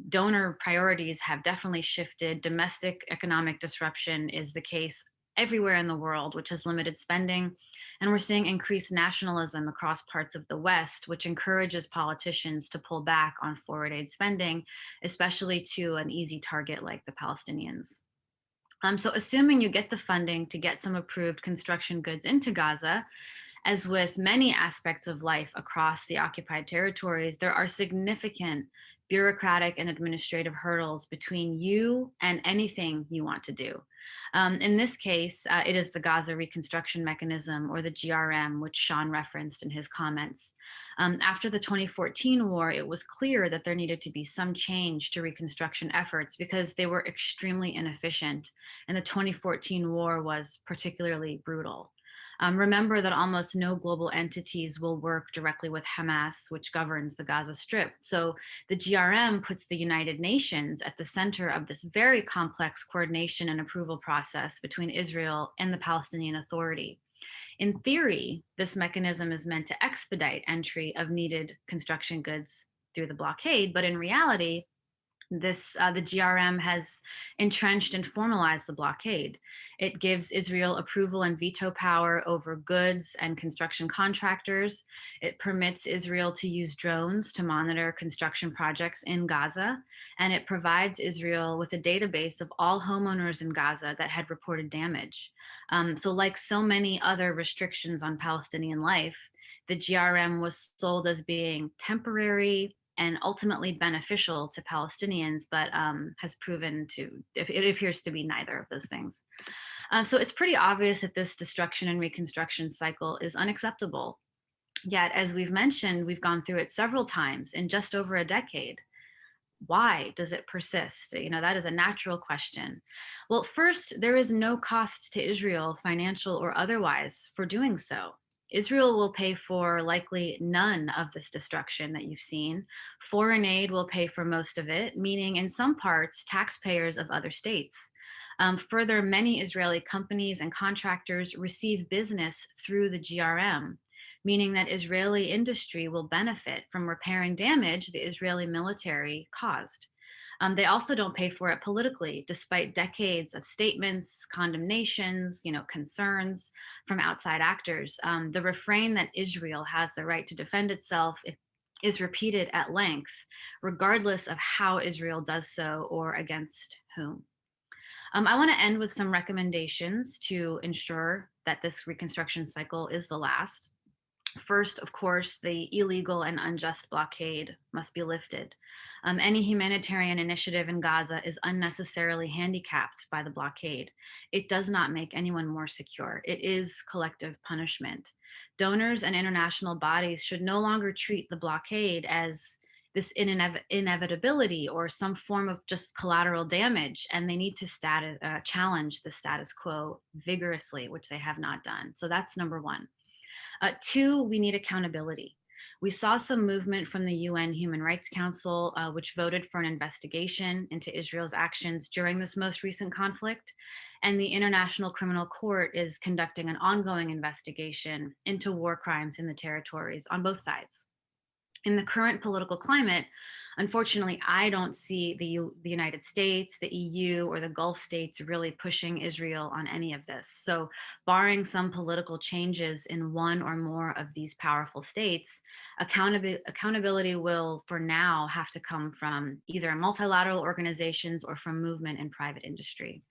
donor priorities have definitely shifted. Domestic economic disruption is the case everywhere in the world, which has limited spending. And we're seeing increased nationalism across parts of the West, which encourages politicians to pull back on forward aid spending, especially to an easy target like the Palestinians. So assuming you get the funding to get some approved construction goods into Gaza, as with many aspects of life across the occupied territories, there are significant bureaucratic and administrative hurdles between you and anything you want to do. In this case, it is the Gaza Reconstruction Mechanism, or the GRM, which Sean referenced in his comments. After the 2014 war, it was clear that there needed to be some change to reconstruction efforts because they were extremely inefficient, and the 2014 war was particularly brutal. Remember that almost no global entities will work directly with Hamas, which governs the Gaza Strip. So the GRM puts the United Nations at the center of this very complex coordination and approval process between Israel and the Palestinian Authority. In theory, this mechanism is meant to expedite entry of needed construction goods through the blockade, but in reality, the GRM has entrenched and formalized the blockade. It gives Israel approval and veto power over goods and construction contractors. It permits Israel to use drones to monitor construction projects in Gaza, and it provides Israel with a database of all homeowners in Gaza that had reported damage. So like so many other restrictions on Palestinian life, the GRM was sold as being temporary and ultimately beneficial to Palestinians, but has proven it appears to be neither of those things. So it's pretty obvious that this destruction and reconstruction cycle is unacceptable. Yet, as we've mentioned, we've gone through it several times in just over a decade. Why does it persist? That is a natural question. Well, first, there is no cost to Israel, financial or otherwise, for doing so. Israel will pay for likely none of this destruction that you've seen. Foreign aid will pay for most of it, meaning in some parts, taxpayers of other states. Further, many Israeli companies and contractors receive business through the GRM, meaning that Israeli industry will benefit from repairing damage the Israeli military caused. They also don't pay for it politically, despite decades of statements, condemnations, concerns from outside actors. The refrain that Israel has the right to defend itself is repeated at length, regardless of how Israel does so or against whom. I want to end with some recommendations to ensure that this reconstruction cycle is the last. First, of course, the illegal and unjust blockade must be lifted. Any humanitarian initiative in Gaza is unnecessarily handicapped by the blockade. It does not make anyone more secure. It is collective punishment. Donors and international bodies should no longer treat the blockade as this inevitability or some form of just collateral damage, and they need to challenge the status quo vigorously, which they have not done. So that's number one. Two, we need accountability. We saw some movement from the UN Human Rights Council, which voted for an investigation into Israel's actions during this most recent conflict. And the International Criminal Court is conducting an ongoing investigation into war crimes in the territories on both sides. In the current political climate, unfortunately, I don't see the United States, the EU, or the Gulf states really pushing Israel on any of this. So barring some political changes in one or more of these powerful states, accountability will, for now, have to come from either multilateral organizations or from movement and private industry.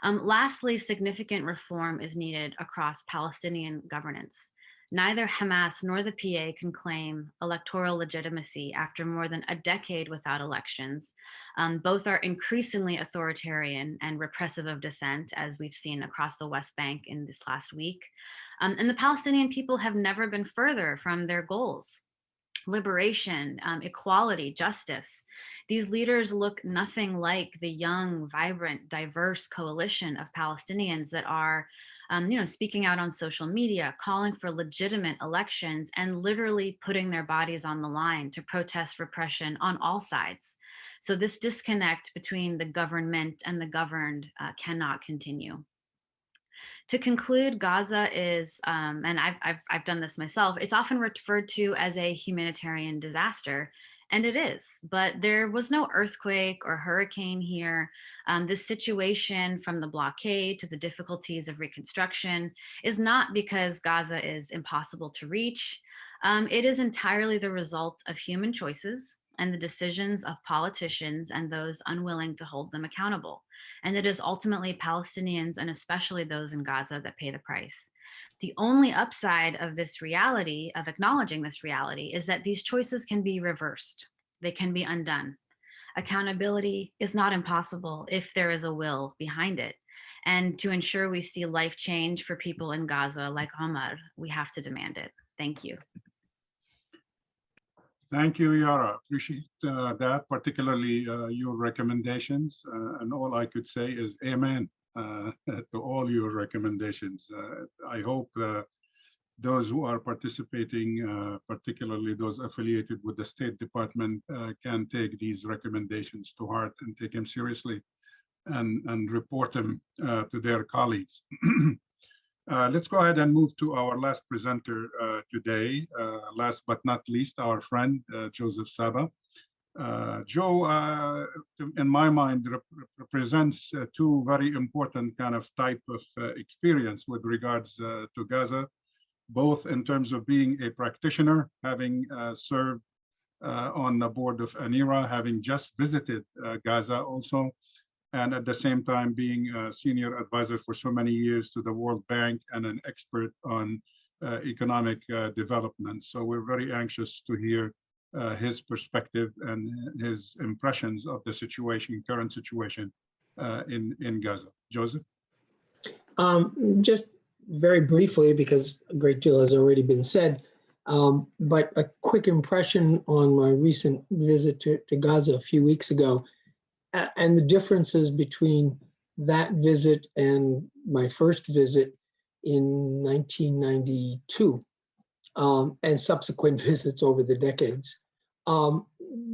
Lastly, significant reform is needed across Palestinian governance. Neither Hamas nor the PA can claim electoral legitimacy after more than a decade without elections. Both are increasingly authoritarian and repressive of dissent, as we've seen across the West Bank in this last week. And the Palestinian people have never been further from their goals: liberation, equality, justice. These leaders look nothing like the young, vibrant, diverse coalition of Palestinians that are speaking out on social media, calling for legitimate elections, and literally putting their bodies on the line to protest repression on all sides. So this disconnect between the government and the governed cannot continue. To conclude, Gaza is, and I've done this myself, it's often referred to as a humanitarian disaster, and it is, but there was no earthquake or hurricane here. This situation, from the blockade to the difficulties of reconstruction, is not because Gaza is impossible to reach. It is entirely the result of human choices and the decisions of politicians and those unwilling to hold them accountable. And it is ultimately Palestinians, and especially those in Gaza, that pay the price. The only upside of this reality, of acknowledging this reality, is that these choices can be reversed. They can be undone. Accountability is not impossible if there is a will behind it. And to ensure we see life change for people in Gaza like Omar, we have to demand it. Thank you. Thank you, Yara. Appreciate that, particularly your recommendations. And all I could say is amen to all your recommendations. I hope those who are participating, particularly those affiliated with the State Department, can take these recommendations to heart and take them seriously and report them to their colleagues. Let's go ahead and move to our last presenter today. Last but not least, our friend, Joseph Saba. Joe, in my mind, represents two very important kind of type of experience with regards to Gaza, both in terms of being a practitioner, having served on the board of Anera, having just visited Gaza also, and at the same time being a senior advisor for so many years to the World Bank and an expert on economic development. So we're very anxious to hear his perspective and his impressions of the situation, current situation in Gaza. Joseph? Just very briefly, because a great deal has already been said, but a quick impression on my recent visit to Gaza a few weeks ago, and the differences between that visit and my first visit in 1992. and subsequent visits over the decades.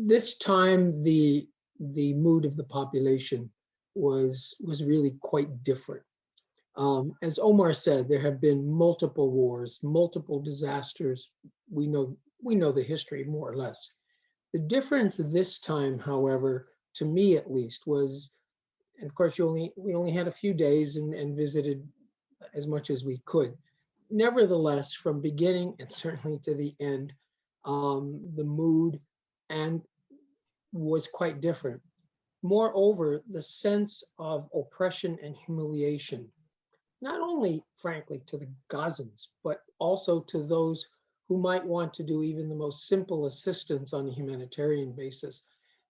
This time, the mood of the population was really quite different. As Omar said, there have been multiple wars, multiple disasters. We know the history more or less. The difference this time, however, to me at least, was, and of course, we only had a few days and visited as much as we could. Nevertheless, from beginning and certainly to the end, the mood and was quite different. Moreover, the sense of oppression and humiliation, not only, frankly, to the Gazans, but also to those who might want to do even the most simple assistance on a humanitarian basis,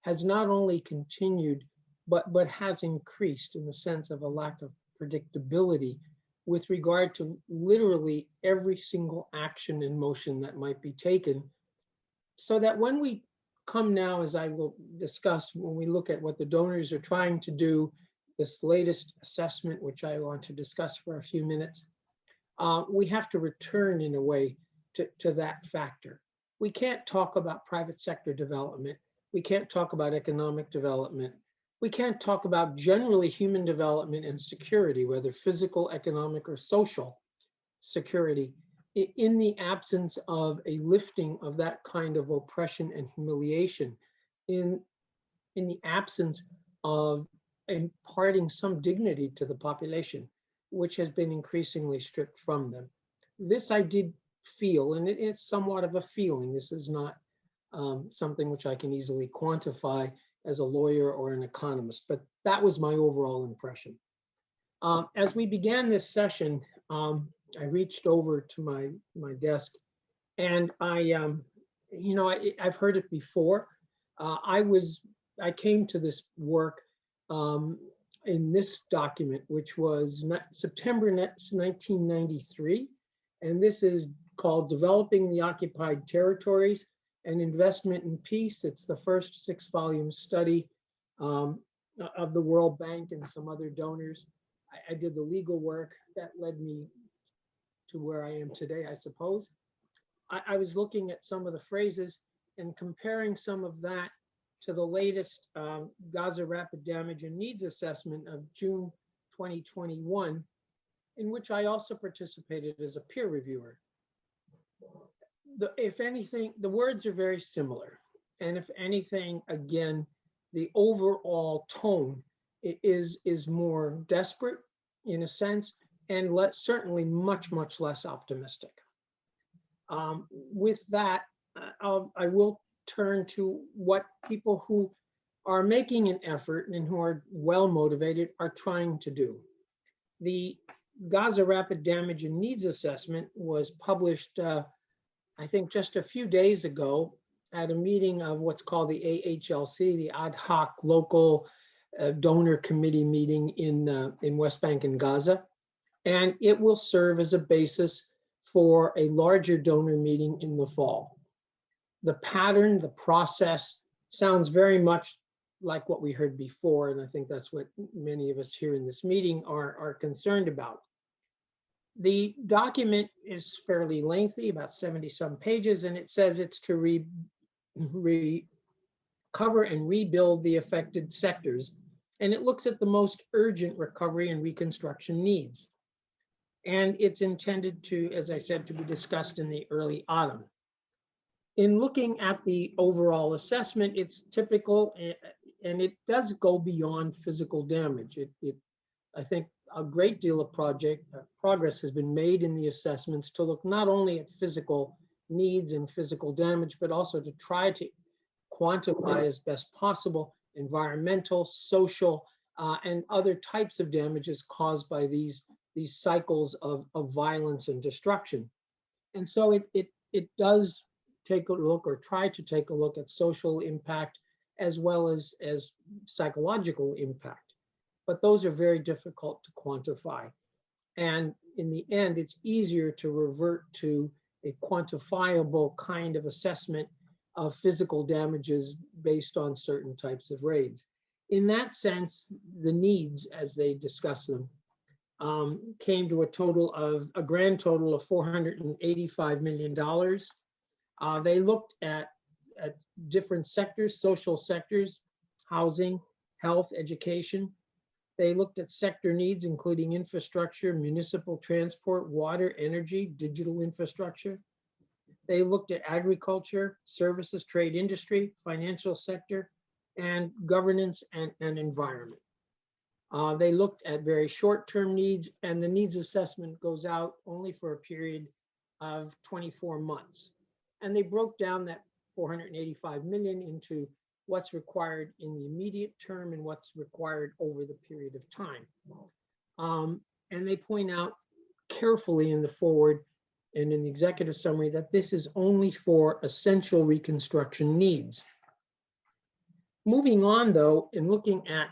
has not only continued, but has increased in the sense of a lack of predictability with regard to literally every single action and motion that might be taken. So that when we come now, as I will discuss, when we look at what the donors are trying to do, this latest assessment, which I want to discuss for a few minutes, we have to return in a way to that factor. We can't talk about private sector development. We can't talk about economic development. We can't talk about generally human development and security, whether physical, economic, or social security, in the absence of a lifting of that kind of oppression and humiliation, in the absence of imparting some dignity to the population, which has been increasingly stripped from them. This I did feel, and it's somewhat of a feeling. This is not something which I can easily quantify as a lawyer or an economist, but that was my overall impression. As we began this session, I reached over to my desk, and I've heard it before. I came to this work in this document, which was September 1993, and this is called Developing the Occupied Territories, an Investment in Peace. It's the first 6-volume study of the World Bank and some other donors. I did the legal work that led me to where I am today, I suppose. I was looking at some of the phrases and comparing some of that to the latest Gaza Rapid Damage and Needs Assessment of June 2021, in which I also participated as a peer reviewer. If anything, the words are very similar. And if anything, again, the overall tone is more desperate in a sense, and certainly much, much less optimistic. With that, I will turn to what people who are making an effort and who are well motivated are trying to do. The Gaza Rapid Damage and Needs Assessment was published, I think, just a few days ago at a meeting of what's called the AHLC, the Ad Hoc Local Donor Committee meeting in West Bank and Gaza. And it will serve as a basis for a larger donor meeting in the fall. The pattern, the process sounds very much like what we heard before, and I think that's what many of us here in this meeting are concerned about. The document is fairly lengthy, about 70-some pages, and it says it's to recover and rebuild the affected sectors, and it looks at the most urgent recovery and reconstruction needs. And it's intended to, as I said, to be discussed in the early autumn. In looking at the overall assessment, it's typical, and it does go beyond physical damage. I think a great deal of progress has been made in the assessments to look not only at physical needs and physical damage, but also to try to quantify as best possible environmental, social, and other types of damages caused by these cycles of violence and destruction. And so it does take a look, or try to take a look, at social impact as well as psychological impact. But those are very difficult to quantify. And in the end, it's easier to revert to a quantifiable kind of assessment of physical damages based on certain types of raids. In that sense, the needs, as they discuss them, came to a grand total of $485 million. They looked at different sectors, social sectors, housing, health, education. They looked at sector needs, including infrastructure, municipal transport, water, energy, digital infrastructure. They looked at agriculture, services, trade, industry, financial sector, and governance and environment. They looked at very short-term needs, and the needs assessment goes out only for a period of 24 months. And they broke down that 485 million into what's required in the immediate term and what's required over the period of time. And they point out carefully in the forward and in the executive summary that this is only for essential reconstruction needs. Moving on though, and looking at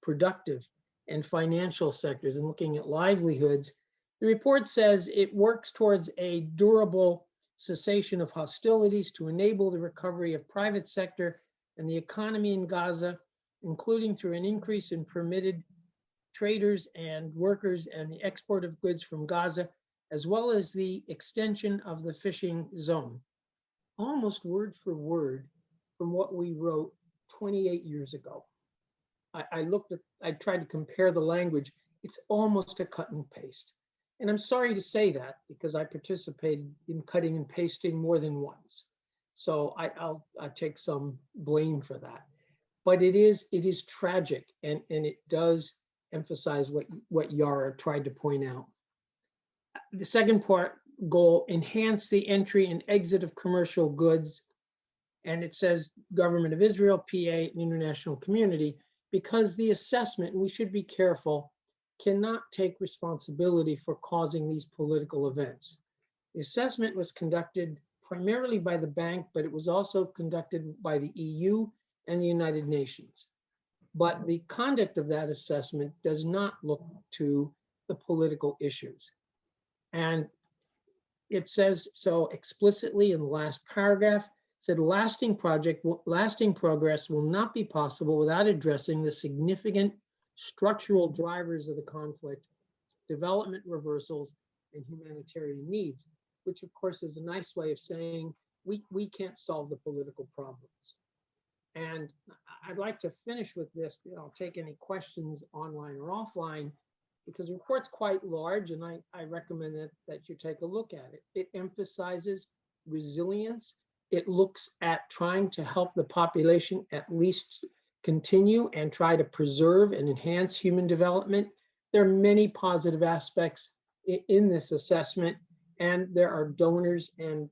productive and financial sectors and looking at livelihoods, the report says it works towards a durable cessation of hostilities to enable the recovery of private sector and the economy in Gaza, including through an increase in permitted traders and workers and the export of goods from Gaza, as well as the extension of the fishing zone. Almost word for word from what we wrote 28 years ago. I tried to compare the language. It's almost a cut and paste. And I'm sorry to say that because I participated in cutting and pasting more than once. So I take some blame for that. But it is tragic, and it does emphasize what Yara tried to point out. The second goal, enhance the entry and exit of commercial goods. And it says government of Israel, PA, and international community, because the assessment, and we should be careful, cannot take responsibility for causing these political events. The assessment was conducted primarily by the bank, but it was also conducted by the EU and the United Nations. But the conduct of that assessment does not look to the political issues. And it says so explicitly in the last paragraph, said lasting progress will not be possible without addressing the significant structural drivers of the conflict, development reversals, and humanitarian needs, which of course is a nice way of saying we can't solve the political problems. And I'd like to finish with this. I'll take any questions online or offline, because the report's quite large, and I recommend that you take a look at it. It emphasizes resilience. It looks at trying to help the population at least continue and try to preserve and enhance human development. There are many positive aspects in this assessment, and there are donors and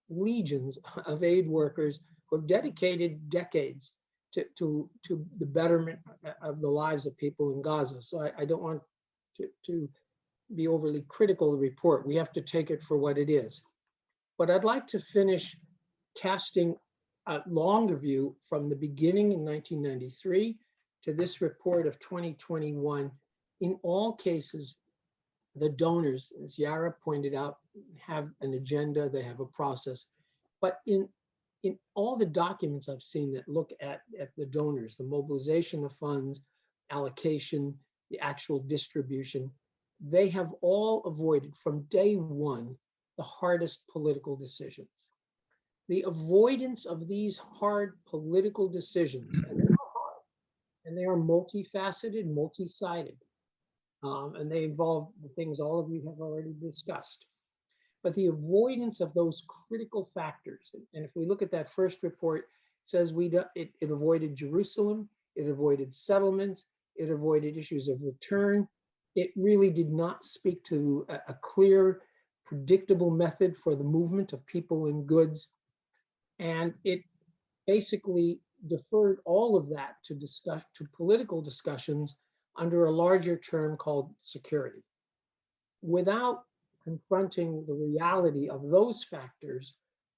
legions of aid workers who have dedicated decades to the betterment of the lives of people in Gaza. So I don't want to be overly critical of the report. We have to take it for what it is. But I'd like to finish casting a longer view from the beginning in 1993 to this report of 2021. In all cases, the donors, as Yara pointed out, have an agenda, they have a process. But in all the documents I've seen that look at the donors, the mobilization of funds, allocation, the actual distribution, they have all avoided from day one the hardest political decisions. The avoidance of these hard political decisions, and they are hard, and they are multifaceted, multi-sided, and they involve the things all of you have already discussed. But the avoidance of those critical factors, and if we look at that first report, it says it avoided Jerusalem, it avoided settlements, it avoided issues of return. It really did not speak to a clear, predictable method for the movement of people and goods. And it basically deferred all of that to political discussions under a larger term called security. Without confronting the reality of those factors,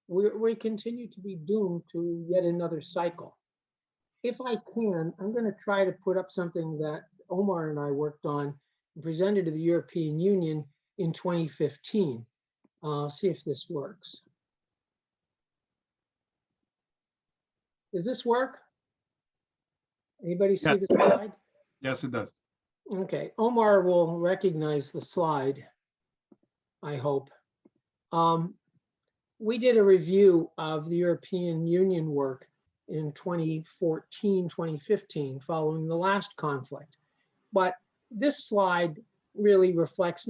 we continue to be doomed to yet another cycle. If I can, I'm going to try to put up something that Omar and I worked on and presented to the European Union in 2015. See if this works. Does this work? Anybody see the slide? Yes, it does. Okay, Omar will recognize the slide, I hope. We did a review of the European Union work in 2014, 2015, following the last conflict. But this slide really reflects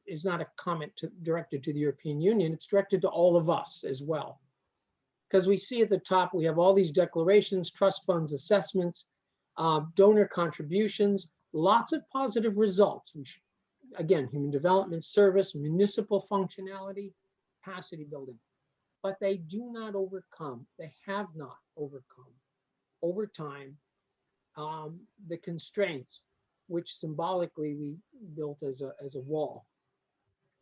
is not a comment directed to the European Union, it's directed to all of us as well. Because we see at the top, we have all these declarations, trust funds, assessments, donor contributions, lots of positive results. Again, human development service, municipal functionality, capacity building. But they do not overcome, they have not overcome over time the constraints which symbolically we built as a wall.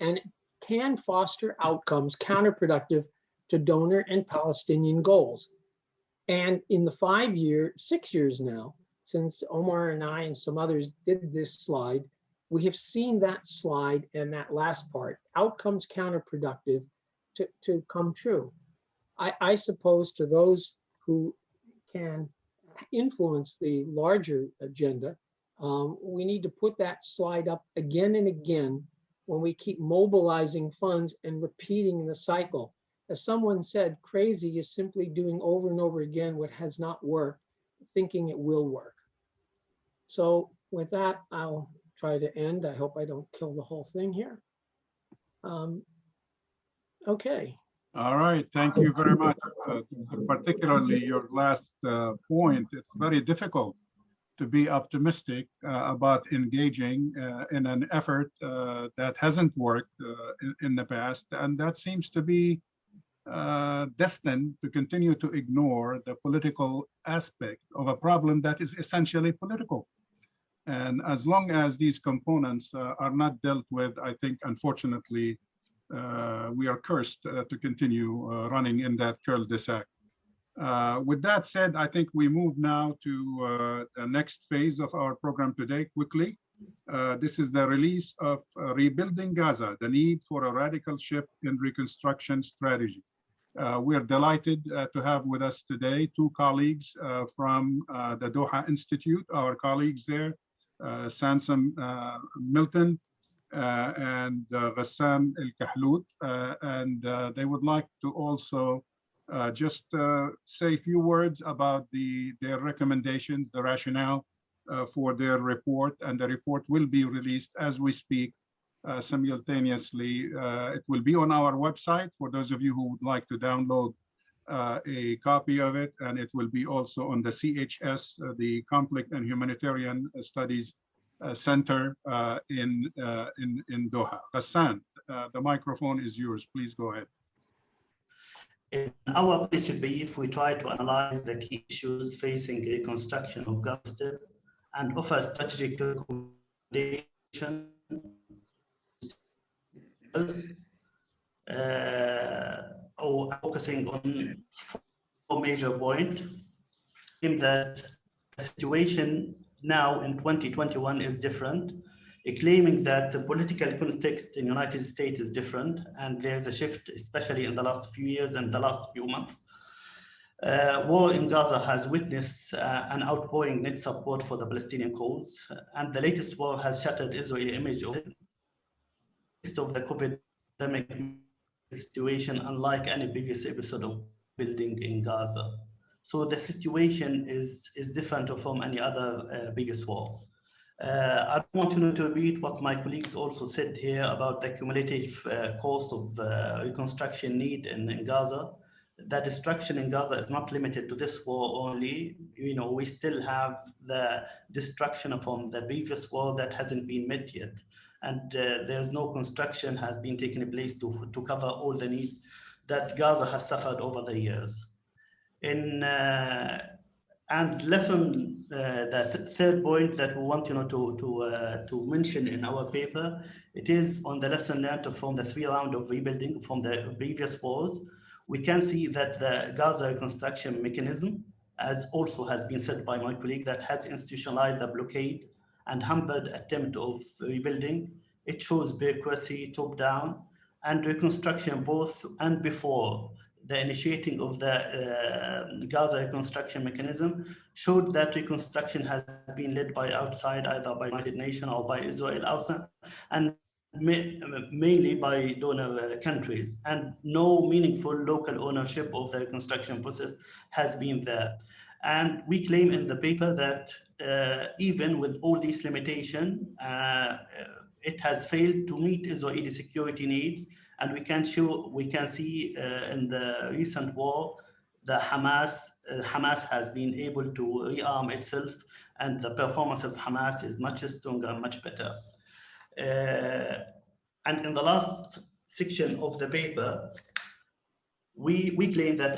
And can foster outcomes counterproductive to donor and Palestinian goals. And in the 6 years now, since Omar and I and some others did this slide, we have seen that slide and that last part, outcomes counterproductive, to come true. I suppose to those who can influence the larger agenda, we need to put that slide up again and again when we keep mobilizing funds and repeating the cycle. As someone said, crazy is simply doing over and over again what has not worked, thinking it will work. So with that, I'll try to end. I hope I don't kill the whole thing here. Okay. All right, thank you very much. Particularly your last point, it's very difficult to be optimistic about engaging in an effort that hasn't worked in the past, and that seems to be destined to continue to ignore the political aspect of a problem that is essentially political. And as long as these components are not dealt with, I think, unfortunately, we are cursed to continue running in that cul-de-sac. With that said, I think we move now to the next phase of our program today quickly. This is the release of Rebuilding Gaza, the need for a radical shift in reconstruction strategy. We are delighted to have with us today two colleagues from the Doha Institute, our colleagues there, Sansam Milton and Ghassan Elkahlout, and they would like to also just say a few words about their recommendations, the rationale for their report, and the report will be released as we speak simultaneously. It will be on our website for those of you who would like to download a copy of it, and it will be also on the CHS, the Conflict and Humanitarian Studies Center in Doha. Ghassan, the microphone is yours. Please go ahead. In our basic brief, we try to analyze the key issues facing reconstruction of Gaza and offer strategic recommendation or focusing on four major points. In that the situation now in 2021 is different, claiming that the political context in the United States is different, and there's a shift, especially in the last few years and the last few months. War in Gaza has witnessed an outpouring net support for the Palestinian cause, and the latest war has shattered Israeli image of the COVID pandemic situation, unlike any previous episode of building in Gaza. So the situation is different from any other biggest war. I want to repeat what my colleagues also said here about the cumulative cost of reconstruction need in Gaza. The destruction in Gaza is not limited to this war only. You know, we still have the destruction from the previous war that hasn't been met yet. And there's no construction has been taking place to cover all the needs that Gaza has suffered over the years. And lesson, the third point that we want to mention in our paper, it is on the lesson learned from the 3 rounds of rebuilding from the previous wars. We can see that the Gaza reconstruction mechanism, as also has been said by my colleague, that has institutionalized the blockade and hampered attempt of rebuilding. It shows bureaucracy top down and reconstruction both and before the initiating of the Gaza reconstruction mechanism showed that reconstruction has been led by outside, either by United Nations or by Israel outside, and mainly by donor countries, and no meaningful local ownership of the reconstruction process has been there. And we claim in the paper that even with all these limitations, it has failed to meet Israeli security needs. And we can see in the recent war, the Hamas has been able to rearm itself, and the performance of Hamas is much stronger, much better. And in the last section of the paper, we claim that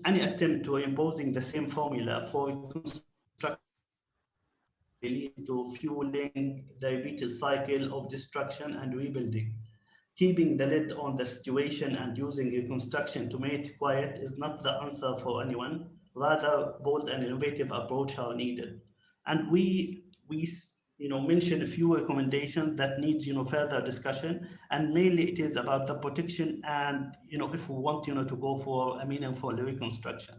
any attempt to imposing the same formula for construction will lead to fueling the repeated cycle of destruction and rebuilding. Keeping the lid on the situation and using reconstruction to make it quiet is not the answer for anyone. Rather, bold and innovative approach are needed. And we mentioned a few recommendations that needs further discussion, and mainly it is about the protection and if we want to go for a meaningful reconstruction.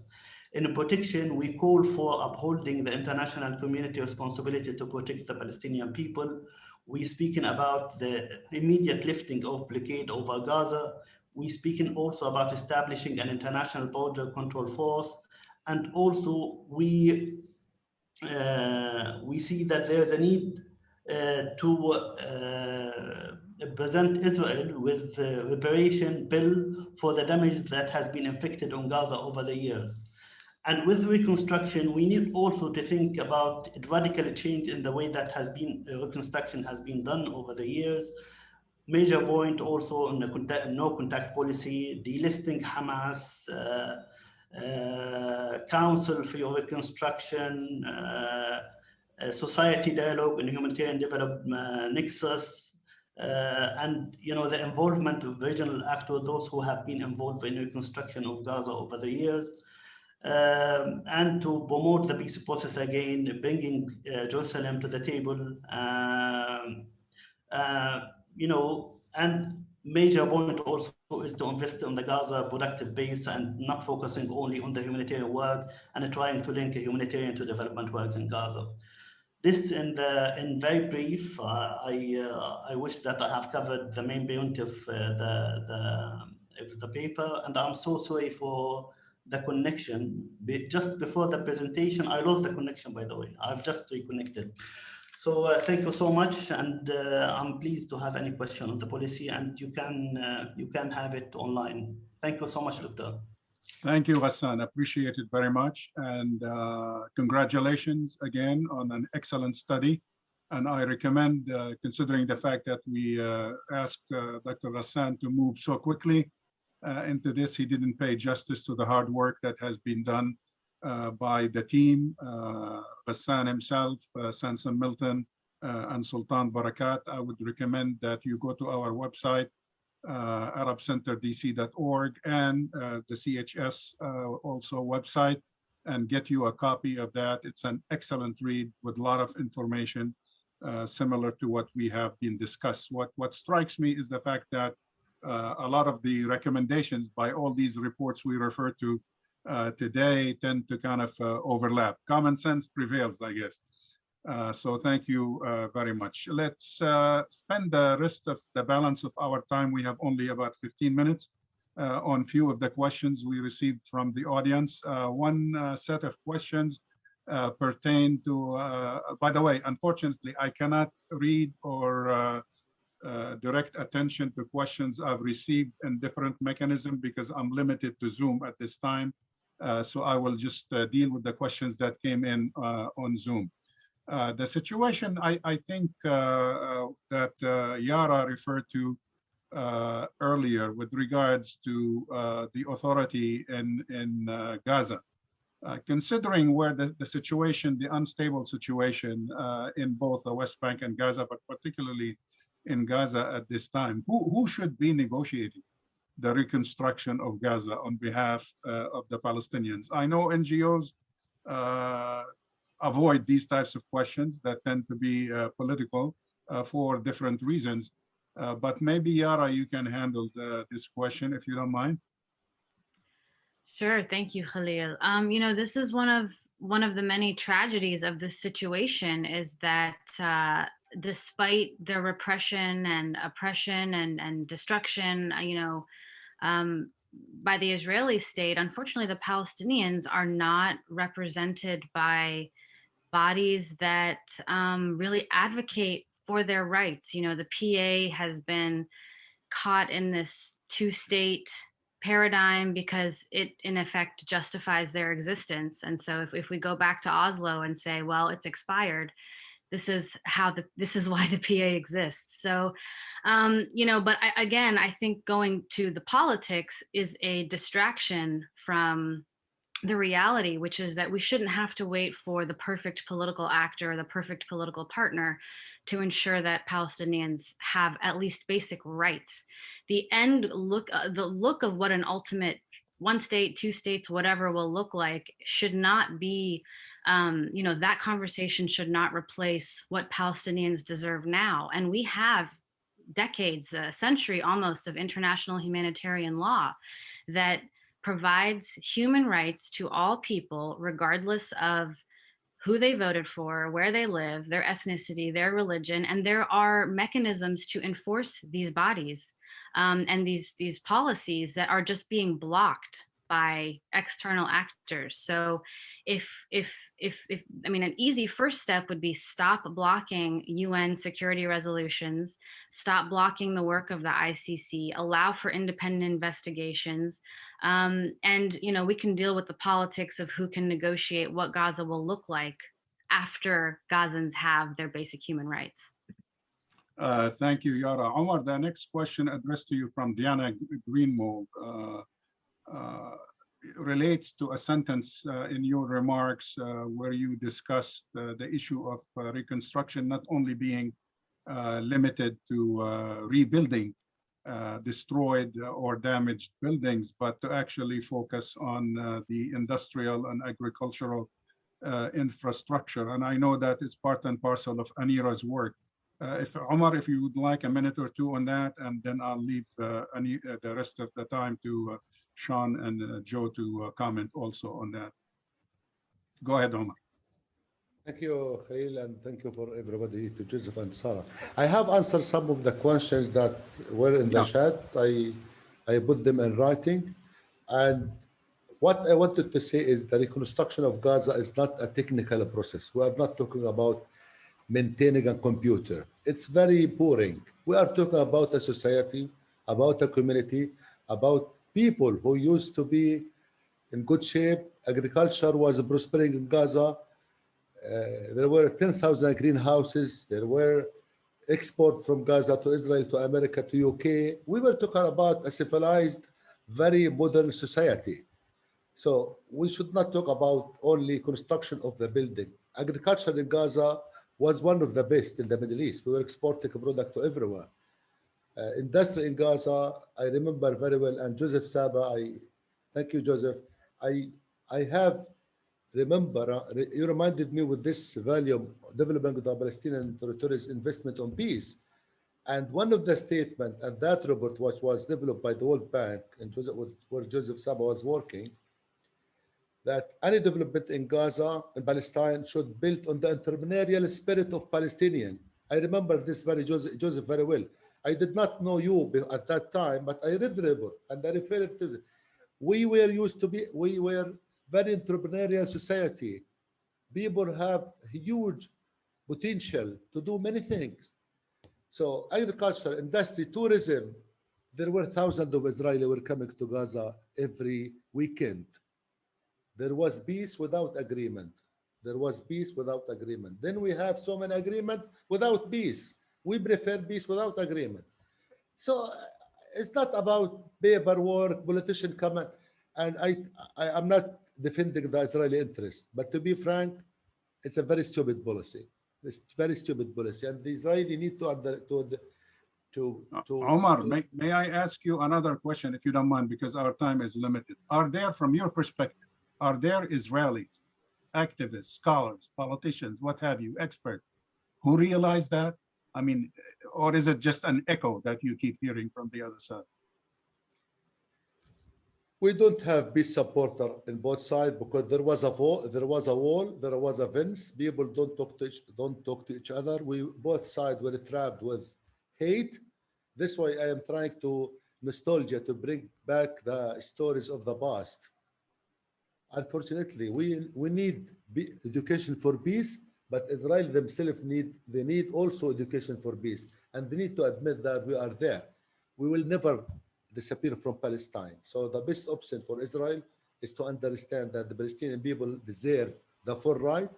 In protection, we call for upholding the international community responsibility to protect the Palestinian people. We're speaking about the immediate lifting of blockade over Gaza. We're speaking also about establishing an international border control force, and also we see that there's a need to present Israel with a reparation bill for the damage that has been inflicted on Gaza over the years. And with reconstruction, we need also to think about a radical change in the way that reconstruction has been done over the years. Major point also on the no contact policy, delisting Hamas, Council for Reconstruction, society dialogue and humanitarian development nexus, and the involvement of regional actors, those who have been involved in reconstruction of Gaza over the years. And to promote the peace process again, bringing Jerusalem to the table, and major point also is to invest in the Gaza productive base and not focusing only on the humanitarian work and trying to link a humanitarian to development work in Gaza. This in very brief, I wish that I have covered the main point of the paper, and I'm so sorry for the connection. Just before the presentation, I lost the connection, by the way. I've just reconnected. So thank you so much, and I'm pleased to have any question on the policy, and you can have it online. Thank you so much, Doctor. Thank you, Ghassan. Appreciate it very much, and congratulations again on an excellent study. And I recommend, considering the fact that we asked Dr. Ghassan to move so quickly into this, he didn't pay justice to the hard work that has been done by the team, Ghassan himself, Sansom Milton, and Sultan Barakat. I would recommend that you go to our website, arabcenterdc.org, and the CHS also website, and get you a copy of that. It's an excellent read with a lot of information similar to what we have been discussed. What strikes me is the fact that a lot of the recommendations by all these reports we refer to today tend to kind of overlap. Common sense prevails, I guess. So thank you very much. Let's spend the rest of the balance of our time. We have only about 15 minutes on few of the questions we received from the audience. One set of questions pertain to, by the way, unfortunately, I cannot read or direct attention to questions I've received in different mechanisms because I'm limited to Zoom at this time. So I will just deal with the questions that came in on Zoom. The situation I think that Yara referred to earlier with regards to the authority in Gaza, considering where the situation, the unstable situation in both the West Bank and Gaza, but particularly in Gaza at this time, who should be negotiating the reconstruction of Gaza on behalf of the Palestinians? I know NGOs avoid these types of questions that tend to be political for different reasons. But maybe, Yara, you can handle this question if you don't mind. Sure, thank you, Khalil. This is one of the many tragedies of this situation is that despite the repression and oppression and destruction, um, by the Israeli state, unfortunately, the Palestinians are not represented by bodies that really advocate for their rights. The PA has been caught in this two-state paradigm because it in effect justifies their existence. And so if we go back to Oslo and say, well, it's expired, this is why the PA exists. So but again, I think going to the politics is a distraction from the reality, which is that we shouldn't have to wait for the perfect political actor or the perfect political partner to ensure that Palestinians have at least basic rights. The look of what an ultimate one state, two states, whatever will look like should not be, that conversation should not replace what Palestinians deserve now. And we have decades, a century almost of international humanitarian law that provides human rights to all people, regardless of who they voted for, where they live, their ethnicity, their religion, and there are mechanisms to enforce these bodies and these policies that are just being blocked by external actors. So if an easy first step would be stop blocking UN security resolutions, stop blocking the work of the ICC, allow for independent investigations, and we can deal with the politics of who can negotiate what Gaza will look like after Gazans have their basic human rights. Thank you, Yara. Omar, the next question addressed to you from Diana Greenwald relates to a sentence in your remarks where you discussed the issue of reconstruction not only being limited to rebuilding destroyed or damaged buildings, but to actually focus on the industrial and agricultural infrastructure. And I know that it's part and parcel of Anera's work. Omar, if you would like a minute or two on that, and then I'll leave the rest of the time to Sean and Joe to comment also on that. Go ahead, Omar. Thank you, Khalil, and thank you for everybody, to Joseph and Sarah. I have answered some of the questions that were in the chat. I put them in writing. And what I wanted to say is the reconstruction of Gaza is not a technical process. We are not talking about maintaining a computer. It's very boring. We are talking about a society, about a community, about people who used to be in good shape. Agriculture was prospering in Gaza. There were 10,000 greenhouses. There were exports from Gaza to Israel, to America, to UK. We were talking about a civilized, very modern society. So we should not talk about only construction of the building. Agriculture in Gaza was one of the best in the Middle East. We were exporting a product to everywhere. Industry in Gaza, I remember very well, and Joseph Saba, thank you, Joseph. I have remember, you reminded me with this volume, Developing the Palestinian Territories Investment on Peace. And one of the statements, and that report was developed by the World Bank, and where Joseph Saba was working, that any development in Gaza and Palestine should build on the entrepreneurial spirit of Palestinian. I remember this Joseph very well. I did not know you at that time, but I read the report and I referred to it. We were very entrepreneurial society. People have huge potential to do many things. So agriculture, industry, tourism, there were thousands of Israelis were coming to Gaza every weekend. There was peace without agreement. There was peace without agreement. Then we have so many agreements without peace. We prefer peace without agreement. So it's not about paperwork, politician come and I'm not defending the Israeli interest, but to be frank, it's a very stupid policy. It's very stupid policy, and the Israeli need to Omar, may I ask you another question, if you don't mind, because our time is limited. Are there, from your perspective, are there Israelis, activists, scholars, politicians, what have you, experts, who realize that? I mean, or is it just an echo that you keep hearing from the other side? We don't have peace supporter in both sides because there was a wall, there was a fence. People don't talk to each other. We both sides were trapped with hate. This way, I am trying to nostalgia to bring back the stories of the past. Unfortunately, we need education for peace, but Israel themselves need also education for peace, and they need to admit that we are there. We will never disappear from Palestine. So the best option for Israel is to understand that the Palestinian people deserve the full right.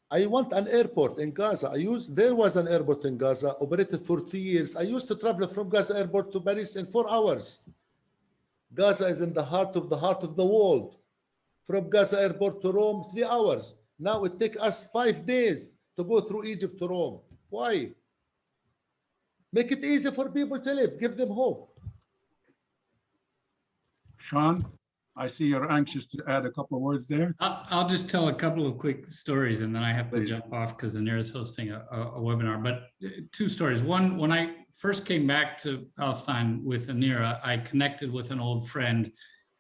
I want an airport in Gaza. There was an airport in Gaza operated for 2 years. I used to travel from Gaza airport to Paris in 4 hours. Gaza is in the heart of the world. From Gaza airport to Rome, 3 hours. Now it takes us 5 days to go through Egypt to Rome. Why? Make it easy for people to live. Give them hope. Sean, I see you're anxious to add a couple of words there. I'll just tell a couple of quick stories and then I have to Please. jump off because Anera is hosting a webinar. But 2 stories. One, when I first came back to Palestine with Anera, I connected with an old friend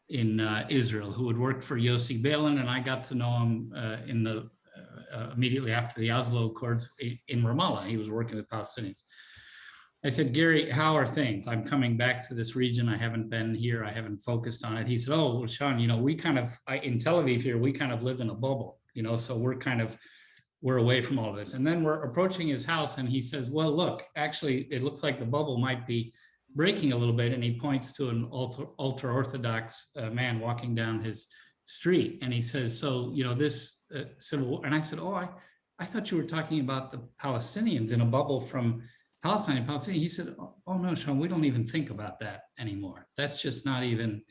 in Israel who had worked for Yossi Beilin, and I got to know him immediately after the Oslo Accords in Ramallah. He was working with Palestinians. I said, Gary, how are things? I'm coming back to this region. I haven't been here. I haven't focused on it. He said, oh, well, Sean, we kind of, in Tel Aviv here, we kind of live in a bubble, so we're away from all of this. And then we're approaching his house and he says, well, look, actually, it looks like the bubble might be breaking a little bit. And he points to an ultra-Orthodox man walking down his street. And he says, so, this civil war. And I said, oh, I thought you were talking about the Palestinians in a bubble from Palestine and Palestine. He said, oh no, Sean, we don't even think about that anymore. That's just not even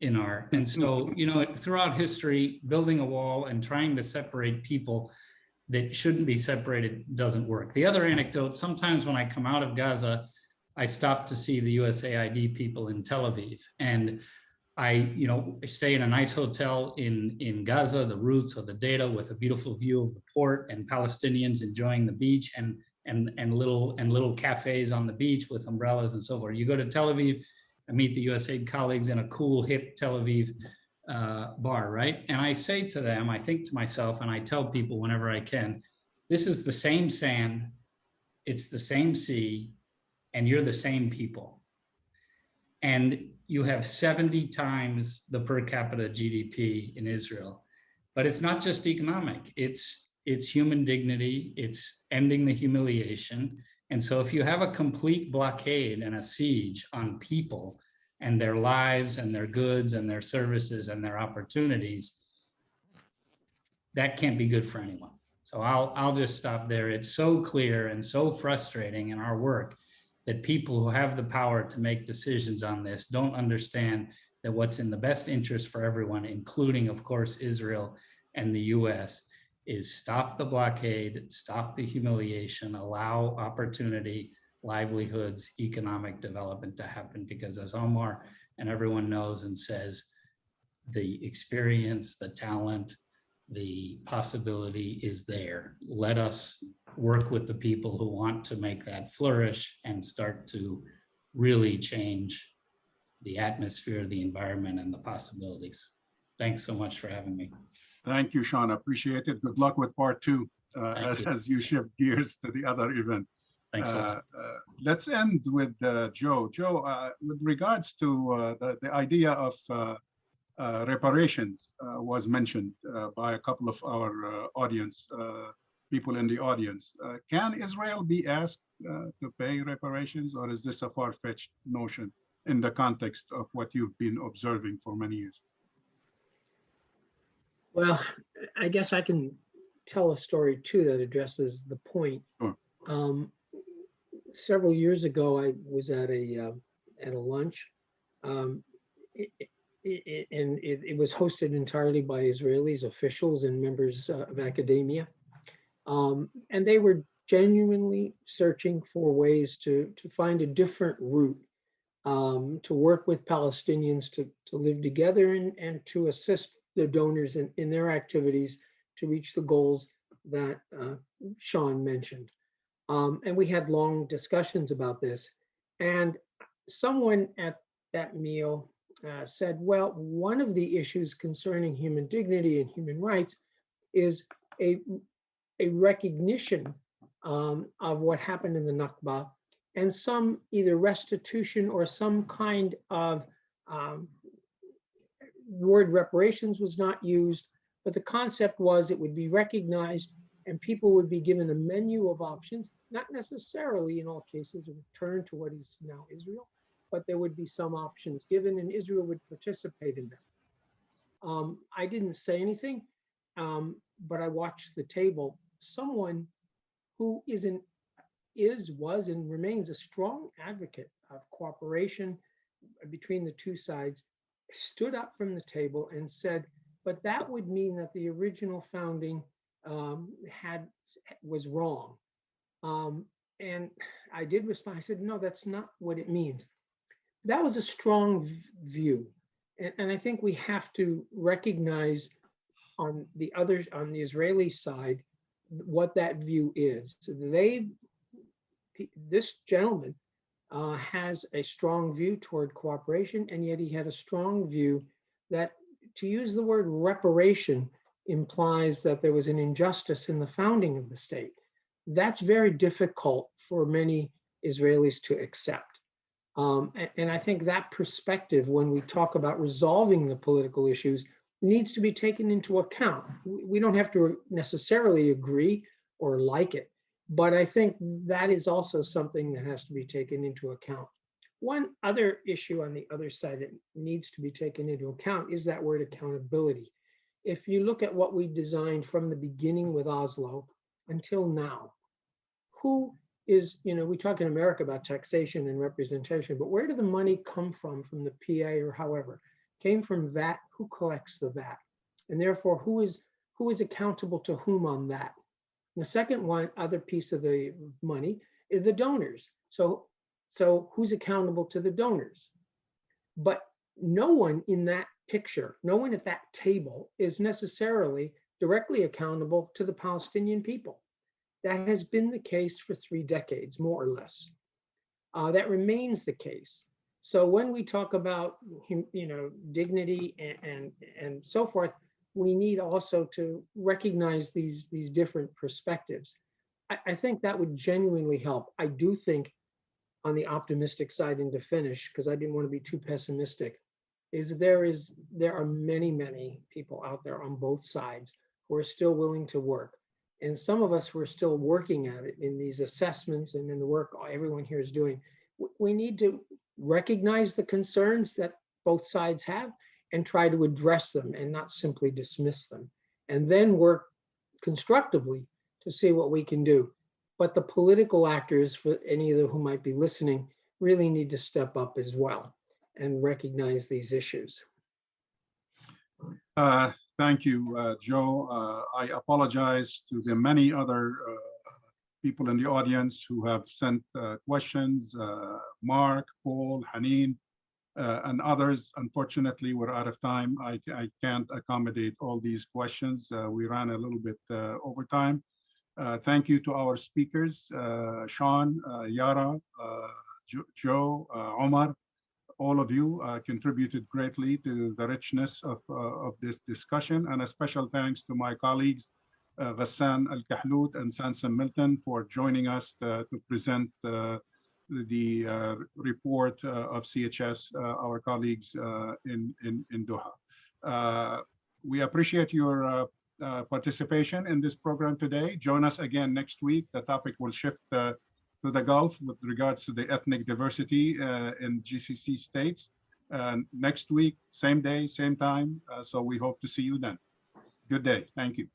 in our, and so, throughout history, building a wall and trying to separate people that shouldn't be separated doesn't work. The other anecdote, sometimes when I come out of Gaza, I stop to see the USAID people in Tel Aviv. And I stay in a nice hotel in Gaza, the roots of the data with a beautiful view of the port and Palestinians enjoying the beach and little cafes on the beach with umbrellas and so forth. You go to Tel Aviv and meet the USAID colleagues in a cool, hip Tel Aviv bar, right? And I say to them, I think to myself, and I tell people whenever I can, this is the same sand, it's the same sea, and you're the same people. And you have 70 times the per capita GDP in Israel. But it's not just economic, it's human dignity, it's ending the humiliation. And so if you have a complete blockade and a siege on people and their lives and their goods and their services and their opportunities, that can't be good for anyone. So I'll just stop there. It's so clear and so frustrating in our work that people who have the power to make decisions on this don't understand that what's in the best interest for everyone, including, of course, Israel and the US, is stop the blockade, stop the humiliation, allow opportunity, livelihoods, economic development to happen. Because as Omar and everyone knows and says, the experience, the talent, the possibility is there. Let us work with the people who want to make that flourish and start to really change the atmosphere, the environment, and the possibilities. Thanks so much for having me. Thank you, Sean. Appreciate it. Good luck with part 2 as you shift gears to the other event. Thanks a lot. Let's end with Joe. Joe, with regards to the idea of reparations was mentioned by a couple of our audience, people in the audience. Can Israel be asked to pay reparations, or is this a far-fetched notion in the context of what you've been observing for many years? Well, I guess I can tell a story too that addresses the point. Sure. Several years ago, I was at a lunch, and it was hosted entirely by Israelis, officials, and members of academia, and they were genuinely searching for ways to find a different route to work with Palestinians to live together and to assist the donors in their activities to reach the goals that Sean mentioned. And we had long discussions about this. And someone at that meal said, well, one of the issues concerning human dignity and human rights is a recognition of what happened in the Nakba, and some either restitution or some kind of word reparations was not used, but the concept was it would be recognized and people would be given a menu of options, not necessarily in all cases a return to what is now Israel, but there would be some options given and Israel would participate in them. I didn't say anything, but I watched the table. Someone who was and remains a strong advocate of cooperation between the two sides stood up from the table and said, but that would mean that the original founding was wrong. And I did respond. I said, no, that's not what it means. That was a strong view. And I think we have to recognize on the Israeli side, what that view is. This gentleman has a strong view toward cooperation, and yet he had a strong view that to use the word reparation implies that there was an injustice in the founding of the state. That's very difficult for many Israelis to accept. And I think that perspective, when we talk about resolving the political issues, needs to be taken into account. We don't have to necessarily agree or like it, but I think that is also something that has to be taken into account. One other issue on the other side that needs to be taken into account is that word accountability. If you look at what we designed from the beginning with Oslo until now, who is, we talk in America about taxation and representation, but where did the money come from the PA or however? Came from VAT. Who collects the VAT? And therefore, who is accountable to whom on that? And the second other piece of the money is the donors. So who's accountable to the donors? But no one in that picture, no one at that table is necessarily directly accountable to the Palestinian people. That has been the case for 3 decades, more or less. That remains the case. So when we talk about, dignity and so forth, we need also to recognize these different perspectives. I think that would genuinely help. I do think on the optimistic side, and to finish, because I didn't want to be too pessimistic, there are many people out there on both sides who are still willing to work. And some of us who are still working at it in these assessments and in the work everyone here is doing. We need to recognize the concerns that both sides have and try to address them and not simply dismiss them, and then work constructively to see what we can do. But the political actors, for any of them who might be listening, really need to step up as well and recognize these issues. Thank you, Joe. I apologize to the many other people in the audience who have sent questions, Mark, Paul, Haneen, and others. Unfortunately, we're out of time. I can't accommodate all these questions. We ran a little bit over time. Thank you to our speakers, Sean, Yara, Joe, Omar. All of you contributed greatly to the richness of this discussion, and a special thanks to my colleagues, Ghassan Elkahlout and Sansom Milton, for joining us to present the report of CHS, our colleagues in Doha. We appreciate your participation in this program today. Join us again next week. The topic will shift to the Gulf with regards to the ethnic diversity in GCC states. Next week, same day, same time. So we hope to see you then. Good day. Thank you.